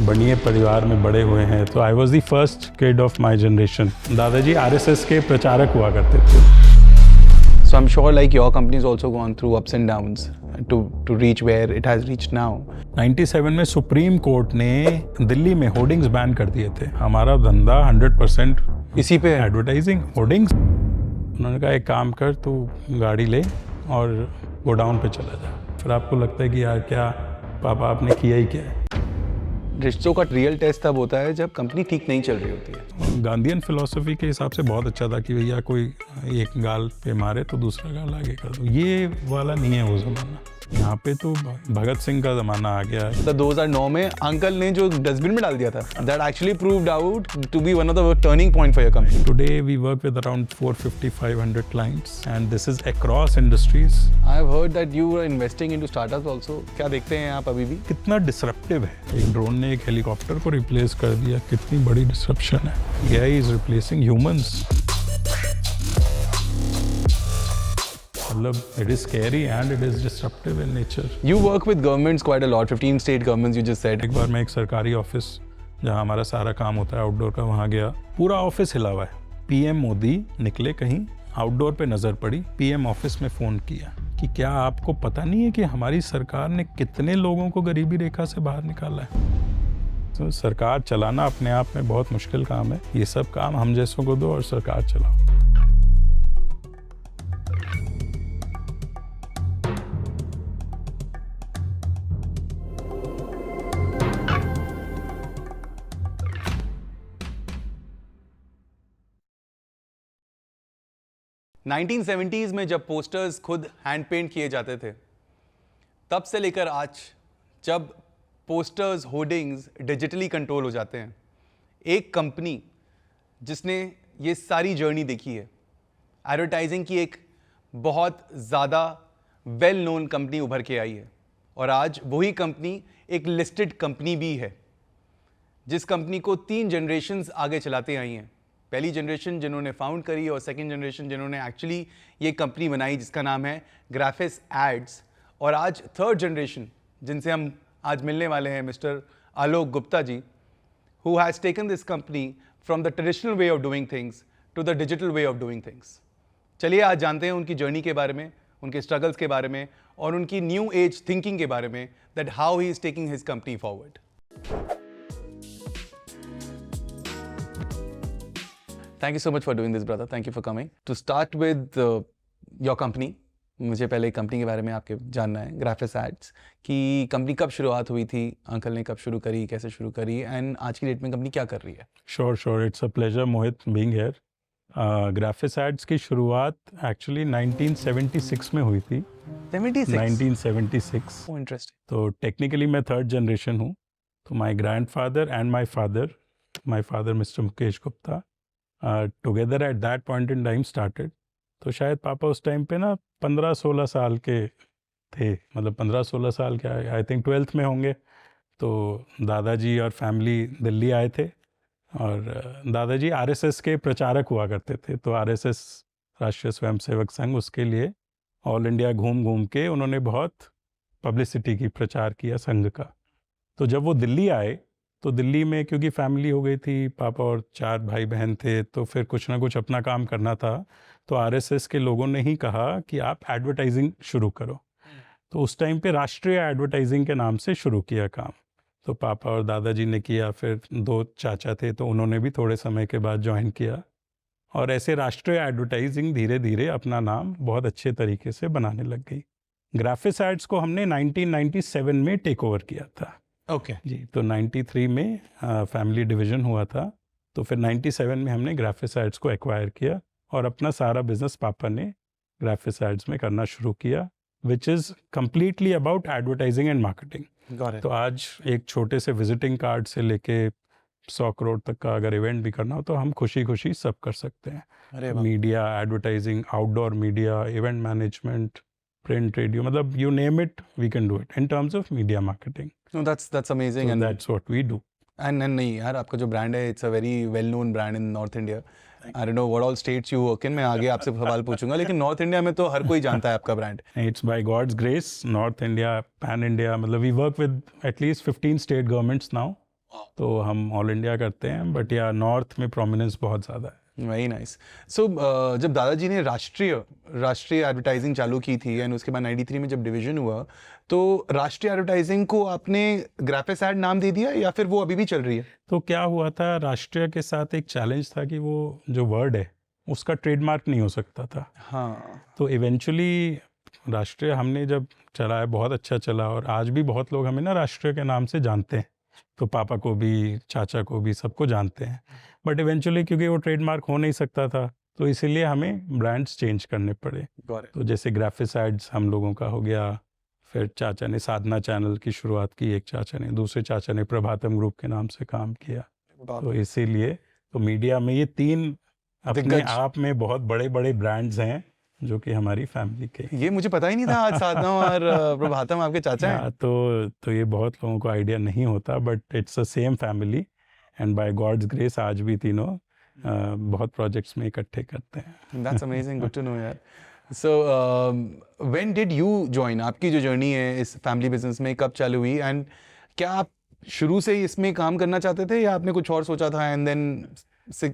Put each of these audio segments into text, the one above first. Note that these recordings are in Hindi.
बनिए परिवार में बड़े हुए हैं, तो I was the first kid of my generation. दादाजी आरएसएस के प्रचारक हुआ करते थे। So I'm sure like your company's also gone through ups and downs to reach where it has reached now. 97 में सुप्रीम कोर्ट ने दिल्ली में होर्डिंग्स बैन कर दिए थे। हमारा धंधा 100% इसी पे एडवर्टाइजिंग होर्डिंग्स। उन्होंने कहा एक काम कर, तू गाड़ी ले और गोडाउन पे चला जा। फिर आपको लगता है कि यार क्या पापा आपने किया ही क्या है। रिश्तों का रियल टेस्ट तब होता है जब कंपनी ठीक नहीं चल रही होती है। गांधीयन फिलॉसफी के हिसाब से बहुत अच्छा था कि भैया कोई एक गाल पे मारे तो दूसरा गाल आगे कर दो। ये वाला नहीं है वो ज़माना। यहाँ पे तो भगत सिंह का ज़माना आ गया है। तो 2009 में अंकल ने जो डस्टबिन में डाल दिया था, that actually proved out to be one of the turning point for your company. Today we work with around 450-500 clients and this is across industries. I have heard that you were investing into startups also. क्या देखते हैं आप अभी भी? कितना डिसरप्टिव है। एक ड्रोन ने एक हेलीकॉप्टर को रिप्लेस कर दिया, कितनी बड़ी डिसरप्शन है। AI is replacing humans. मतलब it is scary and it is disruptive in nature. You work with governments quite a lot, 15 state governments you just said. एक बार मैं एक सरकारी ऑफिस जहाँ हमारा सारा काम होता है आउटडोर का, वहाँ गया, पूरा ऑफिस हिला हुआ है। पीएम मोदी निकले कहीं, आउटडोर पे नजर पड़ी, पीएम ऑफिस में फोन किया कि क्या आपको पता नहीं है कि हमारी सरकार ने कितने लोगों को गरीबी रेखा से बाहर निकाला है। तो सरकार चलाना अपने आप में बहुत मुश्किल काम है। ये सब काम हम जैसों को दो और सरकार चलाओ। नाइनटीन 1970s में जब पोस्टर्स खुद हैंड पेंट किए जाते थे, तब से लेकर आज जब पोस्टर्स होर्डिंग्स डिजिटली कंट्रोल हो जाते हैं, एक कंपनी जिसने ये सारी जर्नी देखी है, एडवर्टाइजिंग की एक बहुत ज़्यादा वेल नोन कंपनी उभर के आई है। और आज वही कंपनी एक लिस्टेड कंपनी भी है, जिस कंपनी को 3 जनरेशन्स आगे चलाते आई हैं। पहली जनरेशन जिन्होंने फाउंड करी और सेकंड जनरेशन जिन्होंने एक्चुअली ये कंपनी बनाई, जिसका नाम है ग्राफिस एड्स। और आज थर्ड जनरेशन जिनसे हम आज मिलने वाले हैं, mister Alok Gupta ji, who has taken this company from the traditional way of doing things to the digital way of doing things. चलिए आज जानते हैं उनकी जर्नी के बारे में, उनके स्ट्रगल्स के बारे में और उनकी न्यू एज थिंकिंग के बारे में, that how he is taking his company forward. Thank you so much for doing this, brother. Thank you for coming. To start with your company, मुझे पहले कंपनी के बारे में आपके जानना है, ग्राफिस एड्स की कंपनी कब शुरुआत हुई थी, अंकल ने कब शुरू करी, कैसे शुरू करी, एंड आज की डेट में कंपनी क्या कर रही है? Sure it's a pleasure Mohit being here. Graphis ads की शुरुआत एक्चुअली 1976 में हुई थी। 1976। Oh interesting. तो टेक्निकली मैं थर्ड जनरेशन हूँ। तो my grandfather and my father mister Mukesh Gupta together at that point in time started. तो शायद पापा उस टाइम पे ना 15-16 साल के थे, मतलब 15-16 साल के, आई थिंक 12th में होंगे। तो दादाजी और फैमिली दिल्ली आए थे और दादाजी आरएसएस के प्रचारक हुआ करते थे। तो आरएसएस राष्ट्रीय स्वयंसेवक संघ, उसके लिए ऑल इंडिया घूम के उन्होंने बहुत पब्लिसिटी की, प्रचार किया संघ का। तो जब वो दिल्ली आए तो दिल्ली में क्योंकि फैमिली हो गई थी, पापा और 4 भाई बहन थे, तो फिर कुछ ना कुछ अपना काम करना था। तो आरएसएस के लोगों ने ही कहा कि आप एडवर्टाइजिंग शुरू करो। तो उस टाइम पे राष्ट्रीय एडवर्टाइजिंग के नाम से शुरू किया काम। तो पापा और दादाजी ने किया, फिर 2 चाचा थे तो उन्होंने भी थोड़े समय के बाद ज्वाइन किया। और ऐसे राष्ट्रीय एडवर्टाइजिंग धीरे धीरे अपना नाम बहुत अच्छे तरीके से बनाने लग गई। ग्राफिस एड्स को हमने 1997 में टेक ओवर किया था। ओके जी। तो 93 में फैमिली डिवीजन हुआ था। तो फिर 97 में हमने ग्राफिस एड्स को एक्वायर किया और अपना सारा बिजनेस पापा ने ग्राफिस एड्स में करना शुरू किया, which is completely about advertising and marketing. तो आज एक छोटे से विजिटिंग कार्ड से लेके 100 करोड़ तक का अगर इवेंट भी करना हो तो हम खुशी सब कर सकते हैं। Media, advertising, outdoor media, event management, print, radio, मतलब you name it, we can do it in terms of media marketing. No, that's amazing. So and that's what we do. And नहीं यार, आपका जो ब्रांड है, it's a very well known brand in North India. I don't know what all states you work in. मैं आगे आपसे सवाल पूछूंगा, लेकिन नॉर्थ इंडिया में तो हर कोई जानता है आपका brand. It's by God's grace, North India, Pan India, मतलब we work with at least 15 state governments now. तो हम ऑल इंडिया करते हैं, बट या नॉर्थ में प्रोमिनेंस बहुत ज़्यादा है। Very nice. सो जब दादाजी ने राष्ट्रीय एडवर्टाइजिंग चालू की थी एंड उसके बाद 93 में जब डिवीजन हुआ, तो राष्ट्रीय एडवर्टाइजिंग को आपने ग्राफिस एड नाम दे दिया या फिर वो अभी भी चल रही है? तो क्या हुआ था, राष्ट्रीय के साथ एक चैलेंज था कि वो जो वर्ड है उसका ट्रेडमार्क नहीं हो सकता था। हाँ। तो इवेंचुअली राष्ट्रीय हमने जब चलाया, बहुत अच्छा चला, और आज भी बहुत लोग हमें ना राष्ट्रीय के नाम से जानते हैं। तो पापा को भी, चाचा को भी, सबको जानते हैं। बट इवेंचुअली क्योंकि वो ट्रेडमार्क हो नहीं सकता था, तो इसीलिए हमें ब्रांड्स चेंज करने पड़े। तो जैसे ग्राफिस एड्स हम लोगों का हो गया, फिर चाचा ने साधना चैनल की शुरुआत की, एक चाचा ने, दूसरे चाचा ने प्रभातम ग्रुप के नाम से काम किया। तो इसीलिए तो मीडिया में ये 3 अपने दिग्गज। आप में बहुत बड़े बड़े ब्रांड्स हैं जो कि हमारी फैमिली के। ये मुझे पता ही नहीं था, आज साधना और प्रभातम आपके चाचा हैं। तो ये बहुत लोगों को आइडिया नहीं होता, but it's a same family, and by God's grace आज भी तीनों बहुत प्रोजेक्ट्स में इकट्ठे करते हैं। That's amazing, good to know यार। So when did you join? आपकी जो जर्नी है इस फैमिली बिजनेस में कब चालू हुई, एंड क्या आप शुरू से ही इसमें काम करना चाहते थे या आपने कुछ और सोचा था एंड देन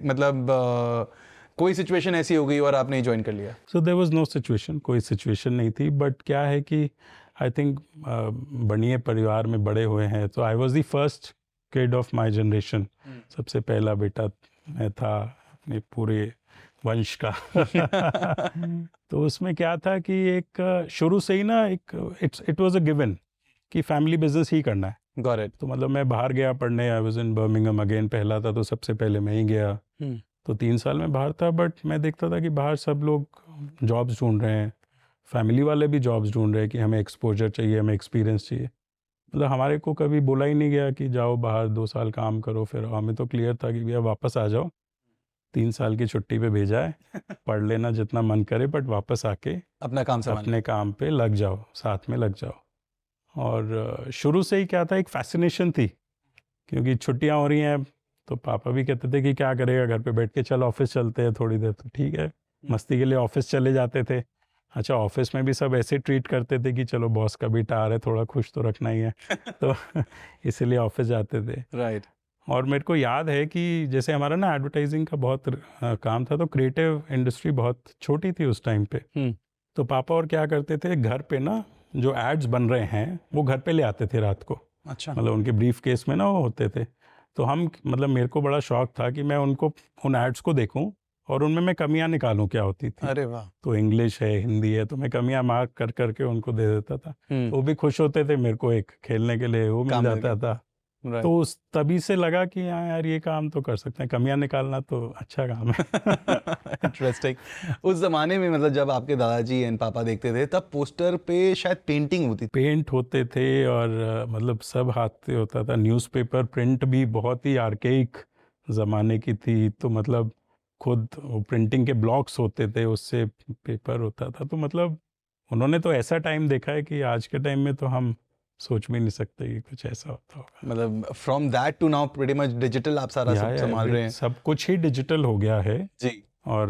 मतलब कोई सिचुएशन ऐसी हो गई और आपने ज्वाइन कर लिया? So there was no situation, कोई सिचुएशन नहीं थी, बट क्या है कि आई थिंक बनिए परिवार में बड़े हुए हैं, तो I was the first kid of my generation. सबसे पहला बेटा मैं था अपने पूरे वंश का। तो उसमें क्या था कि एक शुरू से ही ना एक इट वाज अ गिवन कि फैमिली बिजनेस ही करना है। Got it. तो मतलब मैं बाहर गया पढ़ने, I was in Birmingham again, पहला था तो सबसे पहले मैं ही गया। तो 3 साल में बाहर था, बट मैं देखता था कि बाहर सब लोग जॉब्स ढूंढ रहे हैं, फैमिली वाले भी जॉब्स ढूंढ रहे हैं कि हमें एक्सपोजर चाहिए, हमें एक्सपीरियंस चाहिए। मतलब हमारे को कभी बोला ही नहीं गया कि जाओ बाहर 2 साल काम करो फिर। हमें तो क्लियर था कि भैया वापस आ जाओ, 3 साल की छुट्टी पे भेजा है, पढ़ लेना जितना मन करे, बट वापस आके अपना काम संभालना। अपने काम पे लग जाओ, साथ में लग जाओ। और शुरू से ही क्या था, एक फैसिनेशन थी, क्योंकि छुट्टियां हो रही हैं तो पापा भी कहते थे कि क्या करेगा घर पे बैठ के, चल ऑफिस चलते हैं थोड़ी देर। तो ठीक है, मस्ती के लिए ऑफिस चले जाते थे। अच्छा, ऑफिस में भी सब ऐसे ट्रीट करते थे कि चलो बॉस का भी टार है, थोड़ा खुश तो रखना ही है। तो इसीलिए ऑफिस जाते थे। राइट। और मेरे को याद है कि जैसे हमारा ना एडवर्टाइजिंग का बहुत काम था, तो क्रिएटिव इंडस्ट्री बहुत छोटी थी उस टाइम पे। तो पापा और क्या करते थे, घर पे ना जो एड्स बन रहे हैं वो घर पे ले आते थे रात को। अच्छा। मतलब उनके ब्रीफ केस में ना वो होते थे। तो हम, मतलब मेरे को बड़ा शौक था कि मैं उनको, उन एड्स को देखूं और उनमें मैं कमियां निकालूं क्या होती थी। अरे वाह। तो इंग्लिश है, हिंदी है, तो मैं कमियां मार्क कर करके उनको दे देता था। तो वो भी खुश होते थे, मेरे को एक खेलने के लिए वो मिल काम मिल जाता गया। था। तो उस तभी से लगा कि हाँ यार, ये काम तो कर सकते हैं, कमियां निकालना तो अच्छा काम है। इंटरेस्टिंग। उस जमाने में मतलब जब आपके दादाजी एंड पापा देखते थे तब पोस्टर पे शायद पेंटिंग होती थी। पेंट होते थे और मतलब सब हाथ से होता था। न्यूज़पेपर प्रिंट भी बहुत ही आर्केइक ज़माने की थी, तो मतलब खुद वो प्रिंटिंग के ब्लॉक्स होते थे, उससे पेपर होता था। तो मतलब उन्होंने तो ऐसा टाइम देखा है कि आज के टाइम में तो हम सोच भी नहीं सकते कि कुछ ऐसा होता होगा। मतलब from that to now pretty much digital आप सारा सब संभाल रहे हैं। सब कुछ ही डिजिटल हो गया है जी। और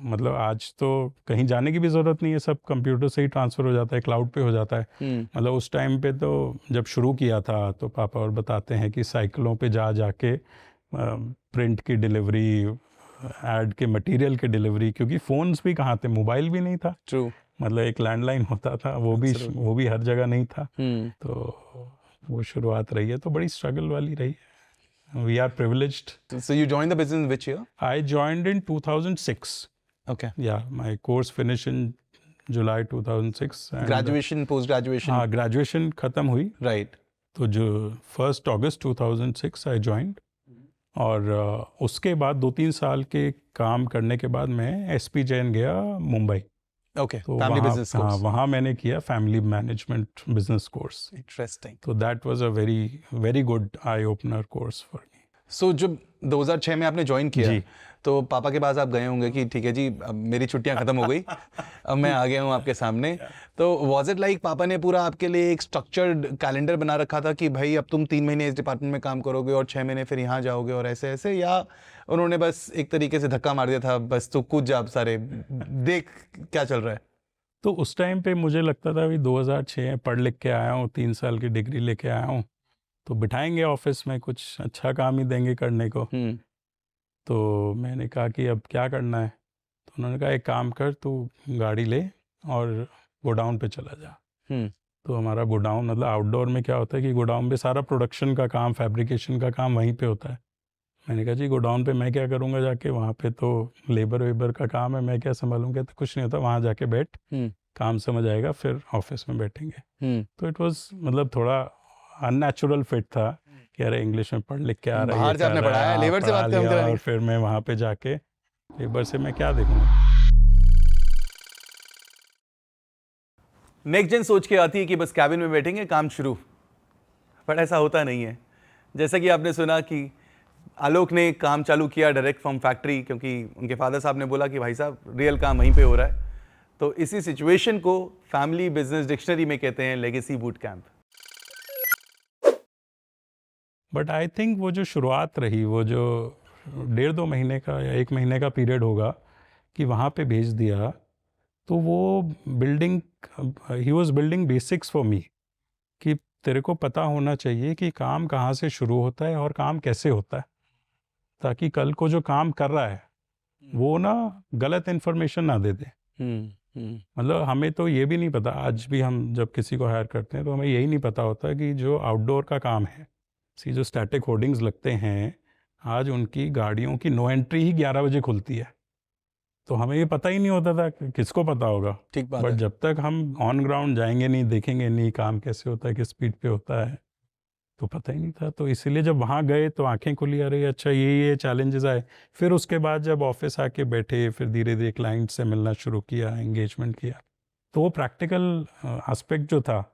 मतलब आज तो कहीं जाने की भी ज़रूरत नहीं है, सब कंप्यूटर से ही ट्रांसफ़र हो जाता है, क्लाउड पे हो जाता है। मतलब उस टाइम पे तो जब शुरू किया था तो पापा और बताते हैं कि साइकिलों पे जा के प्रिंट की डिलीवरी, ऐड के मटेरियल की डिलीवरी, क्योंकि फ़ोन्स भी कहाँ थे, मोबाइल भी नहीं था। ट्रू। मतलब एक लैंडलाइन होता था, वो भी हर जगह नहीं था। तो वो शुरुआत रही है, तो बड़ी स्ट्रगल वाली रही है। We are privileged. So you joined the business in which year? I joined in 2006. Okay. Yeah, my course finished in July 2006. and, Graduation, post graduation. हाँ, graduation खत्म हुई। Right. तो जो 1 August 2006 I joined, और उसके बाद 2-3 साल के काम करने के बाद मैं SP जैन गया मुंबई। Okay. तो Family वहाँ, business हाँ, course. वहाँ मैंने किया family management business course. Interesting. तो that was a very good eye opener course for me. So जब 2006 में आपने ज्वाइन किया जी। तो पापा के पास आप गए होंगे कि ठीक है जी, अब मेरी छुट्टियां खत्म हो गई, अब मैं आ गया हूँ आपके सामने। तो वाज इट लाइक पापा ने पूरा आपके लिए एक स्ट्रक्चर्ड कैलेंडर बना रखा था कि भाई अब तुम 3 महीने इस डिपार्टमेंट में काम करोगे और 6 महीने फिर यहाँ जाओगे और ऐसे ऐसे, या उन्होंने बस एक तरीके से धक्का मार दिया था, बस तो कूद जा आप सारे, देख क्या चल रहा है? तो उस टाइम पे मुझे लगता था भी 2006 पढ़ लिख के आया हूँ, 3 साल की डिग्री लेके आया हूँ, तो बिठाएंगे ऑफिस में, कुछ अच्छा काम ही देंगे करने को। तो मैंने कहा कि अब क्या करना है, तो उन्होंने कहा एक काम कर, तू गाड़ी ले और गोडाउन पे चला जा। तो हमारा गोडाउन, मतलब आउटडोर में क्या होता है कि गोडाउन पे सारा प्रोडक्शन का काम, फैब्रिकेशन का काम वहीं पे होता है। मैंने कहा जी गोडाउन पे मैं क्या करूँगा जाके, वहाँ पे तो लेबर वेबर का काम है, मैं क्या संभालूंगा। तो कुछ नहीं होता, वहाँ जाके बैठ, काम समझ आएगा, फिर ऑफिस में बैठेंगे। तो इट वाज मतलब थोड़ा अननेचुरल फिट था कि अरे इंग्लिश में पढ़ लिख के आ रहा है, बाहर से आपने पढ़ाया है, लेबर से बात लिया, कराएंगे। और फिर मैं वहाँ पे जाके लेबर से मैं क्या देखूँगा। नेक्स्ट जेन सोच के आती है कि बस कैबिन में बैठेंगे, काम शुरू, पर ऐसा होता नहीं है। जैसा कि आपने सुना कि आलोक ने काम चालू किया डायरेक्ट फ्रॉम फैक्ट्री, क्योंकि उनके फादर साहब ने बोला कि भाई साहब रियल काम वहीं पे हो रहा है। तो इसी सिचुएशन को फैमिली बिजनेस डिक्शनरी में कहते हैं legacy boot camp. But I think वो जो शुरुआत रही, वो जो 1.5-2 महीने का या 1 महीने का पीरियड होगा कि वहाँ पे भेज दिया, तो वो building, he was building basics for me, कि तेरे को पता होना चाहिए कि काम कहाँ से शुरू होता है और काम कैसे होता है, ताकि कल को जो काम कर रहा है वो ना गलत इन्फॉर्मेशन ना दे दे। मतलब हमें तो ये भी नहीं पता, आज भी हम जब किसी को हायर करते हैं तो हमें यही नहीं पता होता कि जो आउटडोर का काम है, जो स्टैटिक होर्डिंग्स लगते हैं, आज उनकी गाड़ियों की नो एंट्री ही 11 बजे खुलती है। तो हमें ये पता ही नहीं होता था, किसको पता होगा। ठीक बात बट है। जब तक हम ऑन ग्राउंड जाएंगे नहीं, देखेंगे नहीं काम कैसे होता है, किस स्पीड पे होता है, तो पता ही नहीं था। तो इसीलिए जब वहाँ गए तो आंखें खुली, अरे अच्छा ये चैलेंजेस आए। फिर उसके बाद जब ऑफिस आके बैठे, फिर धीरे धीरे क्लाइंट से मिलना शुरू किया, एंगेजमेंट किया, तो वो प्रैक्टिकल एस्पेक्ट जो था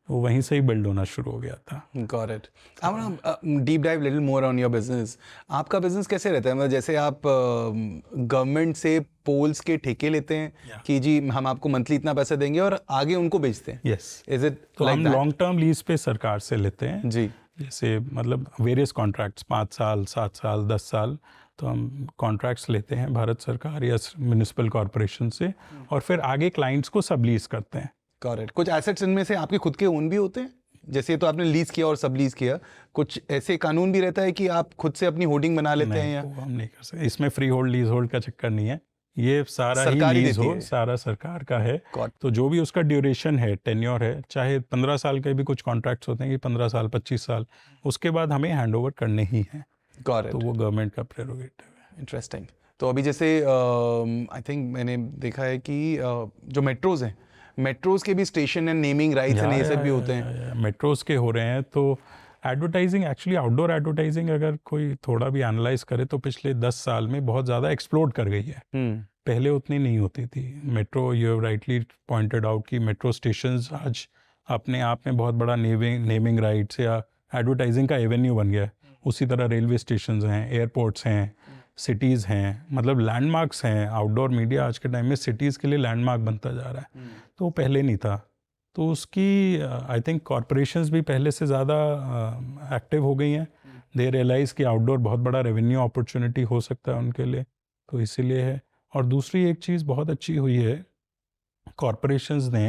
वो वहीं से ही बिल्ड होना शुरू हो गया था। Got it. I want to deep dive little more on your business. आपका बिजनेस कैसे रहता है? मतलब जैसे आप गवर्नमेंट से पोल्स के ठेके लेते हैं कि जी हम आपको मंथली इतना पैसा देंगे और आगे उनको बेचते हैं। यस, Is it तो like हम that? लॉन्ग टर्म लीज पे सरकार से लेते हैं जी। जैसे मतलब वेरियस कॉन्ट्रैक्ट्स, 5 साल, 7 साल, 10 साल, तो हम कॉन्ट्रैक्ट्स लेते हैं भारत सरकार या म्यूनिसिपल कॉरपोरेशन से, और फिर आगे क्लाइंट्स को सब लीज करते हैं। करेक्ट। कुछ एसेट्स इनमें से आपके खुद के ओन भी होते हैं? जैसे तो आपने लीज किया और सब लीज किया, कुछ ऐसे कानून भी रहता है कि आप खुद से अपनी होर्डिंग बना लेते हैं? या वो हम नहीं कर सकते, इसमें फ्री होल्ड लीज होल्ड का चक्कर नहीं है, ये सारा ही सरकार ही लीज देती हो, है। सारा सरकार का है। Got तो जो भी उसका ड्यूरेशन है, टेन्योर है, चाहे 15 साल के भी कुछ कॉन्ट्रैक्ट्स होते हैं कि 15 साल 25 साल, उसके बाद हमें हैंड ओवर करने ही हैं। Got तो it. वो गवर्नमेंट का प्रेरोगेटिव है। इंटरेस्टिंग। तो अभी जैसे आई थिंक मैंने देखा है कि जो मेट्रोज हैं, मेट्रोज के भी station and naming rights and ये सब भी होते हैं। मेट्रोज के हो रहे हैं। तो एडवर्टाइजिंग, एक्चुअली आउटडोर एडवर्टाइजिंग अगर कोई थोड़ा भी एनालाइज करे तो पिछले 10 साल में बहुत ज़्यादा एक्सप्लोड कर गई है। पहले उतनी नहीं होती थी। Metro, you have rightly pointed out कि मेट्रो स्टेशंस आज अपने आप में बहुत बड़ा नेमिंग राइट्स या एडवर्टाइजिंग का एवेन्यू बन गया है। उसी तरह रेलवे स्टेशंस हैं, एयरपोर्ट्स हैं, सिटीज़ हैं, मतलब लैंडमार्क्स हैं। आउटडोर मीडिया आज के टाइम में सिटीज़ के लिए लैंडमार्क बनता जा रहा है। तो पहले नहीं था। तो उसकी आई थिंक कॉरपोरेशंस भी पहले से ज़्यादा एक्टिव हो गई हैं। दे रियलाइज़ कि आउटडोर बहुत बड़ा रेवेन्यू अपॉर्चुनिटी हो सकता है उनके लिए, तो इसीलिए है। और दूसरी एक चीज़ बहुत अच्छी हुई है, कॉरपोरेशंस ने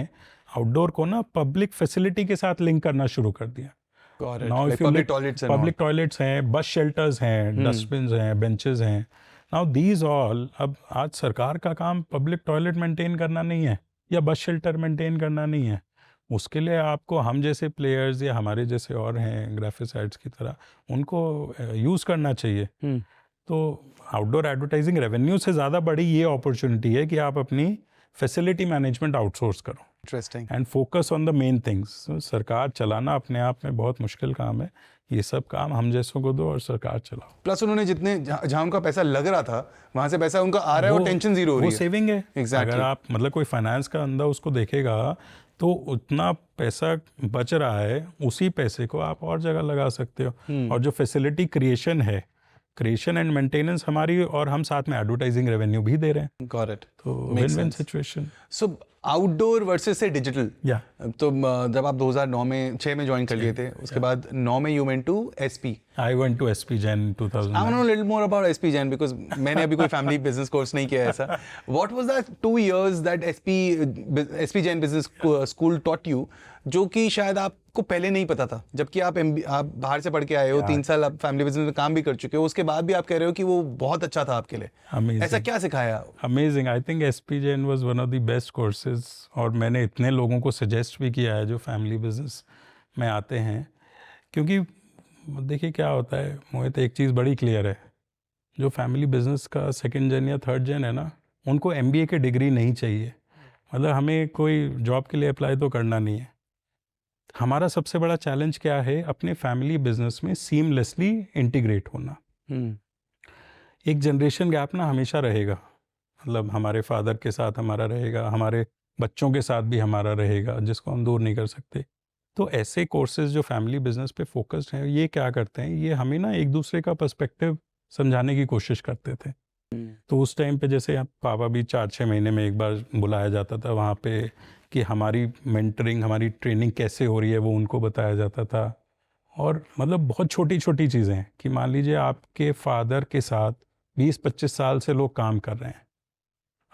आउटडोर को ना पब्लिक फैसिलिटी के साथ लिंक करना शुरू कर दिया। Now if you public toilets and public toilets हैं, बस शेल्टर्स हैं, डस्टबिन्स हैं, बेंचेस हैं। नाउ दीज ऑल, अब आज सरकार का काम पब्लिक टॉयलेट मेंटेन करना नहीं है या बस शेल्टर मेंटेन करना नहीं है। उसके लिए आपको हम जैसे प्लेयर्स या हमारे जैसे और हैं ग्राफिसाइड्स की तरह, उनको यूज़ करना चाहिए। तो आउटडोर एडवर्टाइजिंग रेवेन्यू से ज़्यादा बड़ी ये अपॉर्चुनिटी है कि आप अपनी फैसिलिटी मैनेजमेंट आउटसोर्स करो। Interesting. And focus on the main things. सरकार चलाना अपने आप में बहुत मुश्किल काम है, ये सब काम हम जैसों को दो और सरकार चलाओ। प्लस उन्होंने जितने जहाँ उनका पैसा लग रहा था वहां से पैसा उनका आ रहा है और टेंशन जीरो हो रही वो है। सेविंग है। Exactly. अगर आप मतलब कोई फाइनेंस का अंदर उसको देखेगा तो उतना पैसा बच रहा है, उसी पैसे को आप और जगह लगा सकते हो। और जो फैसिलिटी क्रिएशन है, क्रिएशन एंड मेंटेनेंस हमारी, और हम साथ में एडवर्टाइजिंग रेवेन्यू भी दे रहे हैं। Got it. तो Makes win-win sense. Situation. So outdoor versus से डिजिटल। या तो जब आप 2009 में 6 में ज्वाइन कर लिए थे, उसके बाद 9 में you went to SP. I went to SP Jain I want to 2009. know a little more about SP Jain because मैंने अभी कोई फैमिली बिजनेस कोर्स नहीं किया है ऐसा। What was that 2 years that SP Jain business school taught you जो कि शायद आपको पहले नहीं पता था, जबकि आप बाहर से पढ़ के आए हो, 3 साल आप फैमिली बिजनेस में काम भी कर चुके हो, उसके बाद भी आप कह रहे हो कि वो बहुत अच्छा था आपके लिए। Amazing. ऐसा क्या सिखाया? Amazing, I think SP Jain was one of the best courses, और मैंने इतने लोगों को सजेस्ट भी किया है जो फैमिली बिजनेस में आते हैं, क्योंकि देखिए क्या होता है मोहित, एक चीज़ बड़ी क्लियर है, जो फैमिली बिजनेस का सेकंड जन या थर्ड जन है ना, उनको एमबीए की डिग्री नहीं चाहिए। मतलब हमें कोई जॉब के लिए अप्लाई तो करना नहीं है। हमारा सबसे बड़ा चैलेंज क्या है, अपने फैमिली बिजनेस में सीमलेसली इंटीग्रेट होना। एक जनरेशन गैप ना हमेशा रहेगा, मतलब हमारे फादर के साथ हमारा रहेगा, हमारे बच्चों के साथ भी हमारा रहेगा, जिसको हम दूर नहीं कर सकते। तो ऐसे कोर्सेज जो फैमिली बिजनेस पे फोकस्ड हैं, ये क्या करते हैं, ये हमें ना एक दूसरे का पर्सपेक्टिव समझाने की कोशिश करते थे। तो उस टाइम पे जैसे पापा भी 4-6 महीने में एक बार बुलाया जाता था वहाँ पे, कि हमारी मेंटरिंग, हमारी ट्रेनिंग कैसे हो रही है वो उनको बताया जाता था। और मतलब बहुत छोटी छोटी चीज़ें हैं कि मान लीजिए आपके फादर के साथ 20-25 साल से लोग काम कर रहे हैं,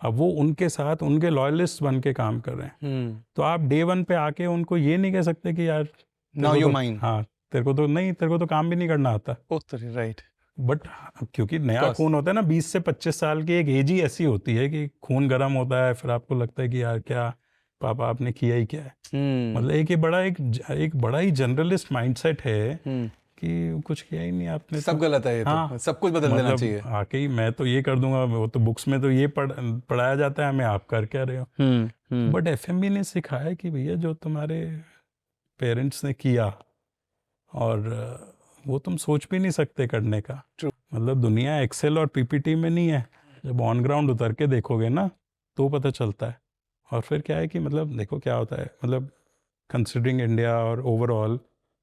अब वो उनके साथ उनके लॉयलिस्ट बन के काम कर रहे हैं, तो आप डे 1 पे आके उनको ये नहीं कह सकते कि यार Now you mine. हाँ तेरे को तो काम भी नहीं करना आता। राइट। बट क्योंकि नया खून होता है ना, 20 से 25 साल की एक एज ही ऐसी होती है कि खून गर्म होता है, फिर आपको लगता है कि यार क्या पापा आपने किया ही क्या है। मतलब एक बड़ा ही जनरलिस्ट माइंडसेट है कि कुछ किया ही नहीं आपने, सब गलत है ये, हाँ, तो सब कुछ बदल देना चाहिए। आके ही मैं तो ये कर दूंगा, वो तो बुक्स में तो ये पढ़ाया जाता है हमें, आप कर क्या रहे हो। बट एफएमबी ने सिखाया कि भैया जो तुम्हारे पेरेंट्स ने किया, और वो तुम सोच भी नहीं सकते करने का। मतलब दुनिया एक्सेल और पीपीटी में नहीं है, जब ऑन ग्राउंड उतर के देखोगे ना तो पता चलता है। और फिर क्या है कि मतलब देखो क्या होता है, मतलब कंसिडरिंग इंडिया और ओवरऑल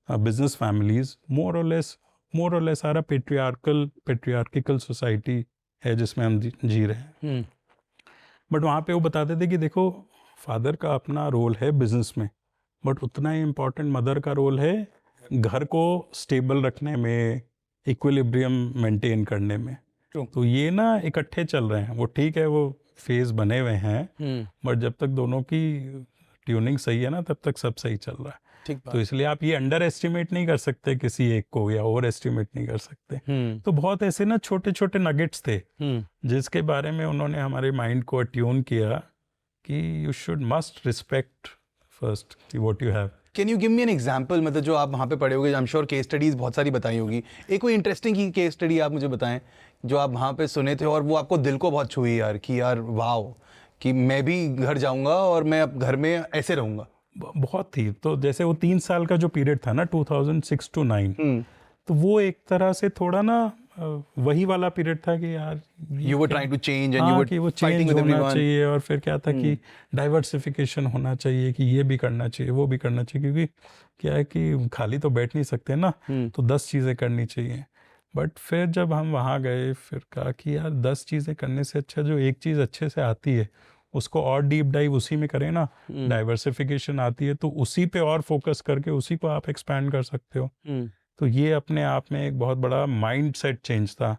बिजनेस फैमिलीज मोर और लेस सारा पेट्रियार्किकल सोसाइटी है जिसमें हम जी रहे हैं। बट वहाँ पे वो बताते थे कि देखो फादर का अपना रोल है बिजनेस में, बट उतना ही इम्पोर्टेंट मदर का रोल है घर को स्टेबल रखने में, इक्विलिब्रियम मेंटेन करने में। तो ये ना इकट्ठे चल रहे हैं, वो ठीक है वो फेज बने हुए हैं, बट जब तक दोनों की ट्यूनिंग सही है ना तब तक सब सही चल रहा है। तो इसलिए आप ये अंडर एस्टिमेट नहीं कर सकते किसी एक को, या ओवर एस्टिमेट नहीं कर सकते। तो बहुत ऐसे ना छोटे छोटे नगेट्स थे जिसके बारे में उन्होंने हमारे माइंड को ट्यून किया कि you should must respect first what you have. Can you give me an example, मतलब जो आप वहाँ पे पढ़े होगे, I am sure case studies बहुत सारी बताई होगी, एक कोई इंटरेस्टिंग की केस स्टडी आप मुझे बताएं जो आप वहाँ पे सुने थे और वो आपको दिल को बहुत छुई यार, कि यार वाओ, कि मैं भी घर जाऊँगा और मैं अब घर में ऐसे रहूँगा। बहुत थी। तो जैसे वो 3 साल का जो पीरियड था ना 2006 to 9, तो वो एक तरह से थोड़ा ना वही वाला पीरियड था कि यार you were trying to change and हाँ, यू वर कि वो फाइटिंग चेंज विद होना एवरीवन। चाहिए, और फिर क्या था कि डाइवर्सिफिकेशन होना चाहिए, कि ये भी करना चाहिए वो भी करना चाहिए, क्योंकि क्या है कि खाली तो बैठ नहीं सकते ना, तो 10 चीज़ें करनी चाहिए। बट फिर जब हम वहाँ गए फिर कहा कि यार 10 चीज़ें करने से अच्छा जो एक चीज़ अच्छे से आती है उसको और डीप डाइव उसी में करें ना। डाइवर्सिफिकेशन आती है तो उसी पे और फोकस करके उसी को आप एक्सपैंड कर सकते हो। तो ये अपने आप में एक बहुत बड़ा माइंड सेट चेंज था।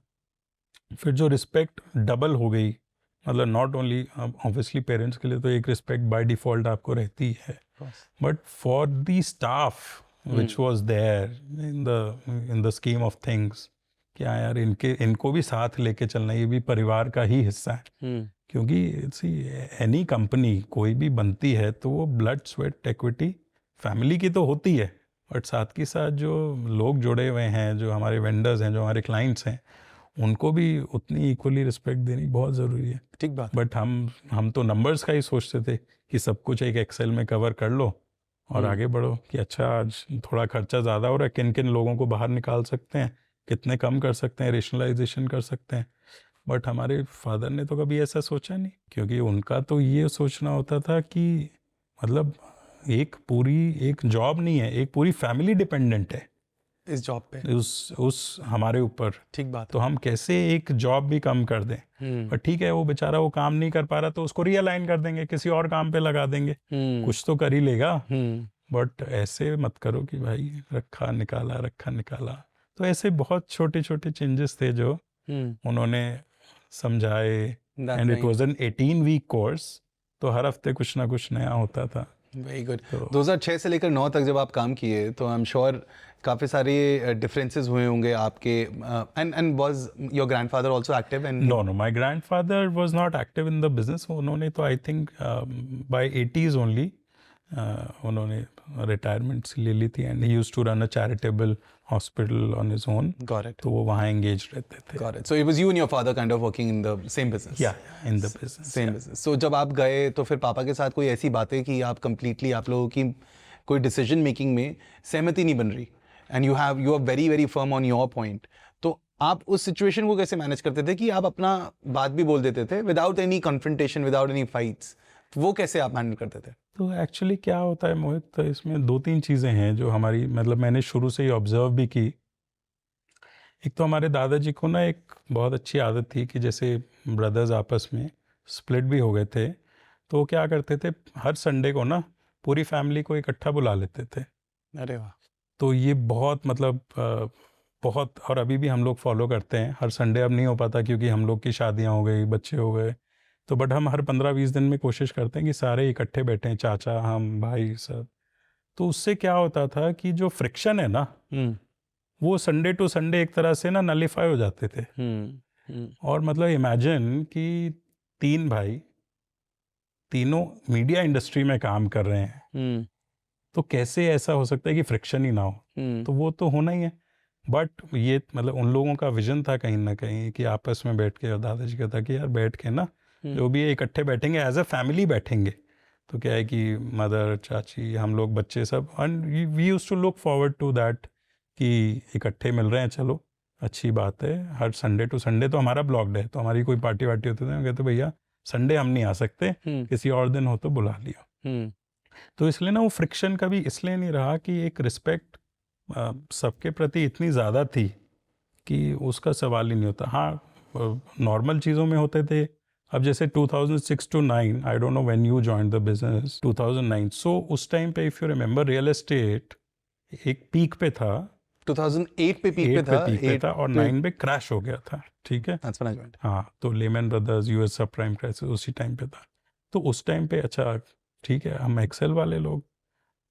फिर जो रिस्पेक्ट डबल हो गई, मतलब नॉट ओनली ऑब्वियसली पेरेंट्स के लिए तो एक रिस्पेक्ट बाय डिफ़ॉल्ट आपको रहती है, but for the staff which was there in the scheme of things, क्या यार इनको भी साथ लेके चलना, ये भी परिवार का ही हिस्सा है। क्योंकि सी एनी कंपनी कोई भी बनती है तो वो ब्लड स्वेट इक्विटी फैमिली की तो होती है, बट साथ के साथ जो लोग जुड़े हुए हैं, जो हमारे वेंडर्स हैं, जो हमारे क्लाइंट्स हैं, उनको भी उतनी इक्वली रिस्पेक्ट देनी बहुत ज़रूरी है। ठीक बात। बट हम तो नंबर्स का ही सोचते थे कि सब कुछ एक एक्सेल में कवर कर लो और आगे बढ़ो, कि अच्छा आज थोड़ा खर्चा ज़्यादा हो रहा है, किन किन लोगों को बाहर निकाल सकते हैं, कितने कम कर सकते हैं, रेशनलाइजेशन कर सकते हैं। बट हमारे फादर ने तो कभी ऐसा सोचा नहीं, क्योंकि उनका तो ये सोचना होता था कि मतलब एक जॉब नहीं है, एक पूरी फैमिली डिपेंडेंट है। इस जॉब पे, उस हमारे ऊपर, ठीक बात तो हम कैसे एक जॉब भी कम कर दें। है। पर ठीक है, वो बेचारा वो काम नहीं कर पा रहा तो उसको रीअलाइन कर देंगे, किसी और काम पे लगा देंगे, कुछ तो कर ही लेगा। बट ऐसे मत करो कि भाई रखा निकाला। तो ऐसे बहुत छोटे छोटे चेंजेस थे जो उन्होंने समझाए। And it was N 18-week course, तो हर हफ्ते कुछ ना कुछ नया होता था। Very good. तो 2006 से लेकर 9 तक जब आप काम किए तो आई एम श्योर काफ़ी सारे डिफरेंसेस हुए होंगे आपके। And was your grandfather also active? And no, my grandfather was not active in the business. उन्होंने तो I think by 80s only उन्होंने रिटायरमेंट ले ली थी। And he used to run a charitable hospital on his own. Got it, तो वो वहाँ एंगेज रहते थे। Got it. So it was you and your father kind of working in the same business? या in the business, same business. So जब आप गए तो फिर पापा के साथ कोई ऐसी बातें कि आप कंप्लीटली आप लोगों की कोई डिसीजन मेकिंग में सहमति नहीं बन रही, and you are very very firm on your point, तो आप उस सिचुएशन को कैसे मैनेज करते थे कि आप अपना बात भी बोल देते थे without any confrontation, without any fights? वो कैसे आप हैंडल करते थे? तो एक्चुअली क्या होता है मोहित, तो इसमें 2-3 चीज़ें हैं जो हमारी, मतलब मैंने शुरू से ही ऑब्जर्व भी की। एक तो हमारे दादाजी को ना एक बहुत अच्छी आदत थी कि जैसे ब्रदर्स आपस में स्प्लिट भी हो गए थे, तो वो क्या करते थे, हर संडे को ना पूरी फैमिली को इकट्ठा बुला लेते थे। अरे वाह। तो ये बहुत मतलब बहुत, और अभी भी हम लोग फॉलो करते हैं। हर संडे अब नहीं हो पाता क्योंकि हम लोग की शादियां हो गई, बच्चे हो गए, तो बट हम हर 15-20 दिन में कोशिश करते हैं कि सारे इकट्ठे बैठें, चाचा, हम, भाई, सब। तो उससे क्या होता था कि जो फ्रिक्शन है ना, वो संडे टू संडे एक तरह से ना नलीफाई हो जाते थे। और मतलब इमेजिन कि 3 भाई, तीनों मीडिया इंडस्ट्री में काम कर रहे हैं, तो कैसे ऐसा हो सकता है कि फ्रिक्शन ही ना हो? तो वो तो होना ही है। बट ये मतलब उन लोगों का विजन था कहीं ना कहीं कि आपस में बैठ के, और दादाजी का था कि यार बैठ के ना जो भी है इकट्ठे बैठेंगे, एज अ फैमिली बैठेंगे। तो क्या है कि मदर, चाची, हम लोग, बच्चे सब, and we used to look forward to that कि इकट्ठे मिल रहे हैं, चलो अच्छी बात है। हर संडे टू संडे तो हमारा ब्लॉक्ड है, तो हमारी कोई पार्टी वार्टी होती थी, हम कहते भैया संडे हम नहीं आ सकते, किसी और दिन हो तो बुला लियो। तो इसलिए ना वो फ्रिक्शन कभी इसलिए नहीं रहा कि एक रिस्पेक्ट सबके प्रति इतनी ज़्यादा थी कि उसका सवाल ही नहीं होता। हाँ, नॉर्मल चीज़ों में होते थे। अब जैसे 2006 to 9, I don't know when you joined the business, 2009, सो उस टाइम पे if you remember real estate एक पीक पे था। 2008 पे पीक पे 8 पे था, पीक पे था और 9 पे क्रैश हो गया था। ठीक है, That's when I joined. हाँ, तो लेमन ब्रदर्स, यूएस सब प्राइम क्राइसिस उसी टाइम पे था। तो उस टाइम पे अच्छा ठीक है, हम एक्सेल वाले लोग,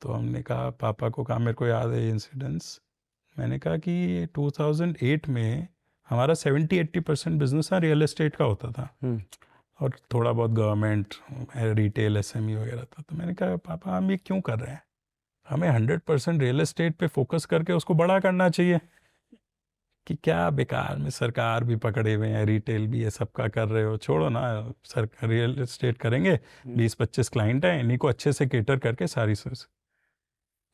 तो हमने कहा, पापा को कहा, मेरे को याद है ये इंसिडेंट्स, मैंने कहा कि 2008 में हमारा 70-80% बिजनेस ना रियल एस्टेट का होता था, और थोड़ा बहुत गवर्नमेंट, रिटेल, एसएमई वगैरह था। तो मैंने कहा पापा हम ये क्यों कर रहे हैं, हमें 100% रियल एस्टेट पे फोकस करके उसको बड़ा करना चाहिए, कि क्या बेकार में सरकार भी पकड़े हुए हैं, रिटेल भी ये सबका कर रहे हो, छोड़ो ना, सर रियल एस्टेट करेंगे, 20-25 क्लाइंट हैं, इन्हीं को अच्छे से केटर करके सारी सर्विस।